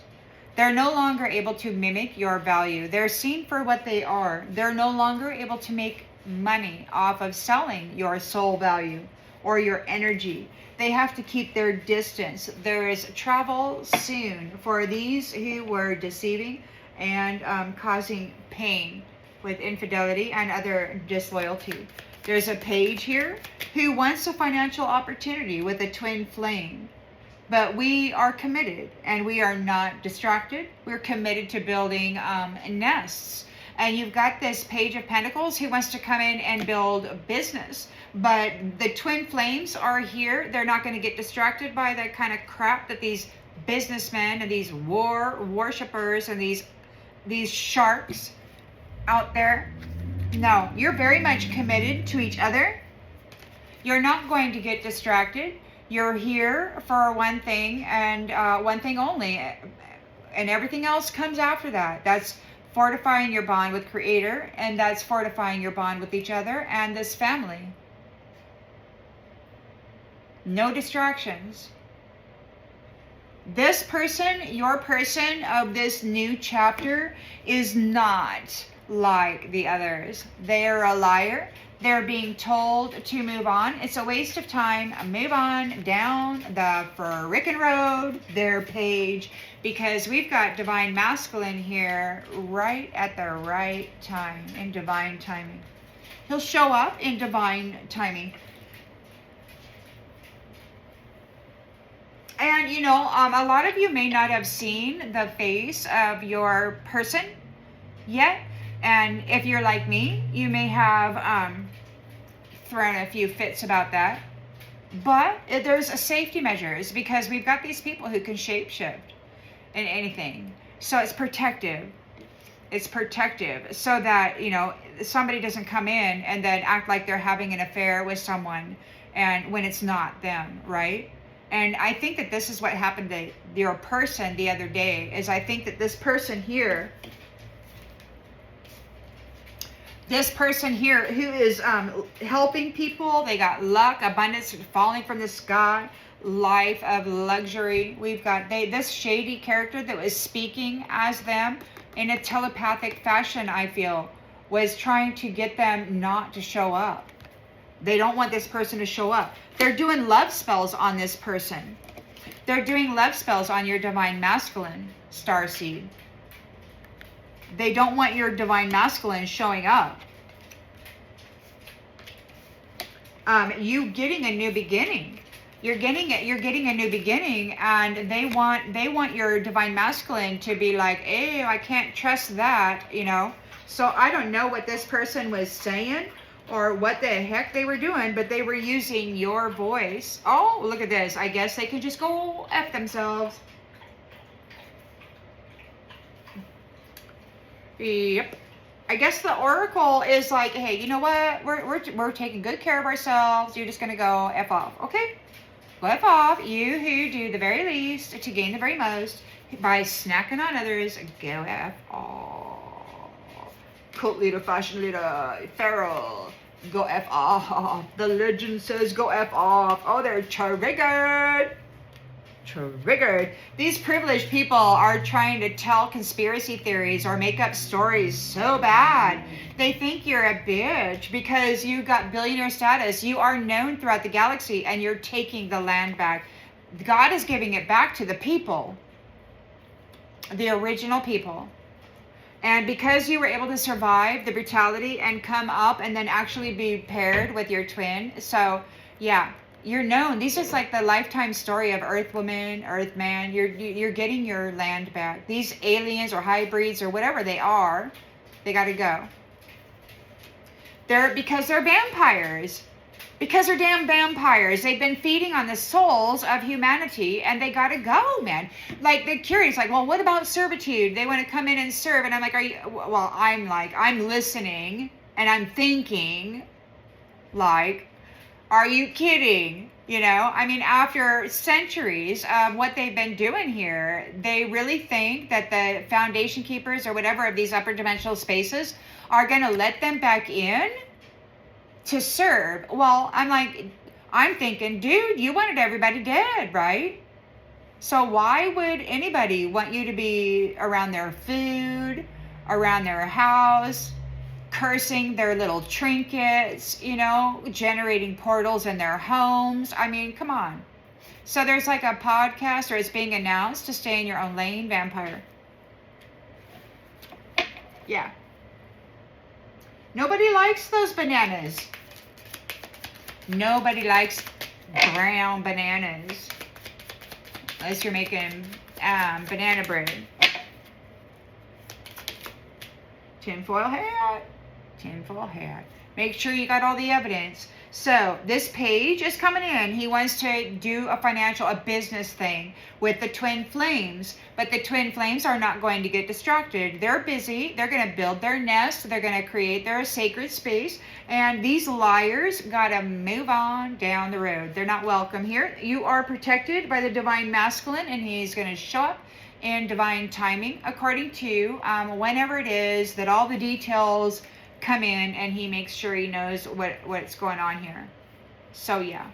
They're no longer able to mimic your value. They're seen for what they are. They're no longer able to make money off of selling your soul value or your energy. They have to keep their distance. There is travel soon for these who were deceiving and causing pain with infidelity and other disloyalty. There's a page here who wants a financial opportunity with a twin flame. But we are committed and we are not distracted. We're committed to building nests. And you've got this Page of Pentacles who wants to come in and build a business. But the twin flames are here. They're not going to get distracted by the kind of crap that these businessmen and these worshippers and these sharks out there. No, you're very much committed to each other. You're not going to get distracted. You're here for one thing and one thing only. And everything else comes after that. That's fortifying your bond with Creator, and that's fortifying your bond with each other and this family. No distractions. This person, your person of this new chapter, is not like the others. They are a liar. They're being told to move on. It's a waste of time. Move on down the frickin' road, their page, because we've got divine masculine here right at the right time, in divine timing. He'll show up in divine timing. And, you know, a lot of you may not have seen the face of your person yet. And if you're like me, you may have thrown a few fits about that. But there's a safety measures because we've got these people who can shapeshift in anything. So it's protective. It's protective so that, you know, somebody doesn't come in and then act like they're having an affair with someone and when it's not them, right? And I think that this is what happened to your person the other day, is I think that this person here who is helping people, they got luck, abundance falling from the sky, life of luxury. We've got this shady character that was speaking as them in a telepathic fashion, I feel, was trying to get them not to show up. They don't want this person to show up. They're doing love spells on this person. They're doing love spells on your divine masculine, starseed. They don't want your divine masculine showing up. You getting a new beginning. You're getting a new beginning, and they want your divine masculine to be like, hey, I can't trust that, you know. So I don't know what this person was saying or what the heck they were doing, but they were using your voice. Oh, look at this. I guess they can just go F themselves. Yep. I guess the oracle is like, hey, you know what? We're taking good care of ourselves. You're just going to go F off. Okay? Go F off. You who do the very least to gain the very most by snacking on others, go F off. Cult leader, fashion leader, feral. Go F off. The legend says go F off. Oh, they're triggered. Triggered. These privileged people are trying to tell conspiracy theories or make up stories so bad. They think you're a bitch because you got billionaire status. You are known throughout the galaxy and you're taking the land back. God is giving it back to the people, the original people. And because you were able to survive the brutality and come up and then actually be paired with your twin. So yeah, you're known. These is like the lifetime story of Earth woman, Earth man. You're getting your land back. These aliens or hybrids or whatever they are, they got to go. Because they're vampires. Because they're damn vampires. They've been feeding on the souls of humanity and they gotta go, man. Like, they're curious, like, well, what about servitude? They want to come in and serve. And I'm like, I'm listening and I'm thinking, like, are you kidding? You know, I mean, after centuries of what they've been doing here, they really think that the foundation keepers or whatever of these upper dimensional spaces are going to let them back in to serve. Well, I'm thinking, dude, you wanted everybody dead, right? So why would anybody want you to be around their food, around their house, cursing their little trinkets, you know, generating portals in their homes? I mean, come on. So there's like a podcast, or it's being announced to stay in your own lane, vampire. Yeah. Nobody likes those bananas. Nobody likes brown bananas. Unless you're making banana bread. Tinfoil hat. Tinfoil hat. Make sure you got all the evidence. So this page is coming in. He wants to do a business thing with the twin flames. But the twin flames are not going to get distracted. They're busy. They're going to build their nest. They're going to create their sacred space. And these liars got to move on down the road. They're not welcome here. You are protected by the divine masculine, and he's going to show up in divine timing according to whenever it is that all the details come in, and he makes sure he knows what's going on here. So yeah,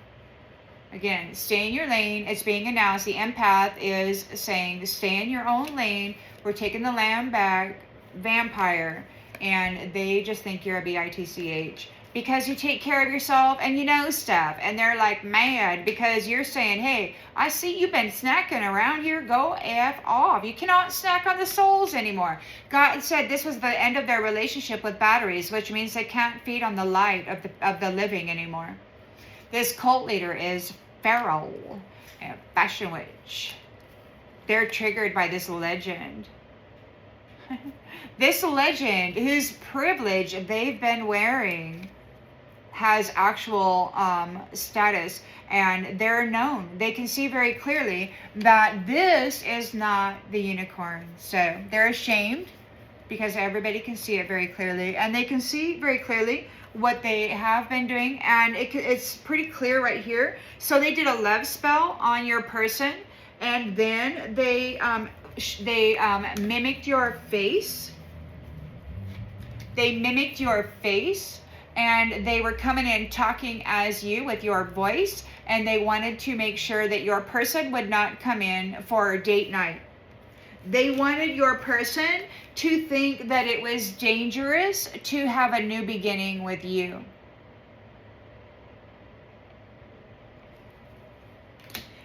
again, stay in your lane. It's being announced. The empath is saying, stay in your own lane. We're taking the land back, vampire. And they just think you're a bitch because you take care of yourself and you know stuff. And they're like mad because you're saying, hey, I see you've been snacking around here. Go F off. You cannot snack on the souls anymore. God said this was the end of their relationship with batteries, which means they can't feed on the light of the living anymore. This cult leader is feral, a fashion witch. They're triggered by this legend. This legend, whose privilege they've been wearing, has actual status, and they're known. They can see very clearly that this is not the unicorn. So they're ashamed because everybody can see it very clearly, and they can see very clearly what they have been doing, and it's pretty clear right here. So they did a love spell on your person, and then they mimicked your face. They mimicked your face, and they were coming in talking as you with your voice, and they wanted to make sure that your person would not come in for a date night. They wanted your person to think that it was dangerous to have a new beginning with you.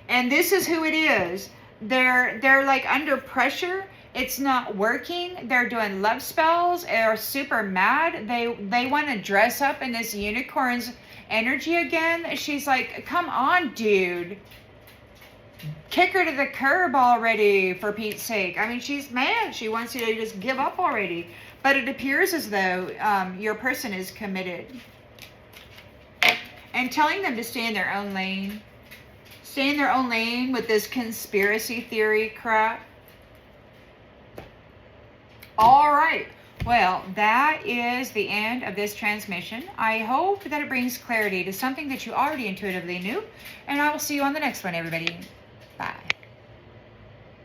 And this is who it is. They're like under pressure. It's not working. They're doing love spells. They're super mad. They want to dress up in this unicorn's energy again. She's like, come on, dude. Kick her to the curb already, for Pete's sake. I mean, she's mad. She wants you to just give up already. But it appears as though your person is committed. And telling them to stay in their own lane. Stay in their own lane with this conspiracy theory crap. All right. Well, that is the end of this transmission. I hope that it brings clarity to something that you already intuitively knew. And I will see you on the next one, everybody. Bye.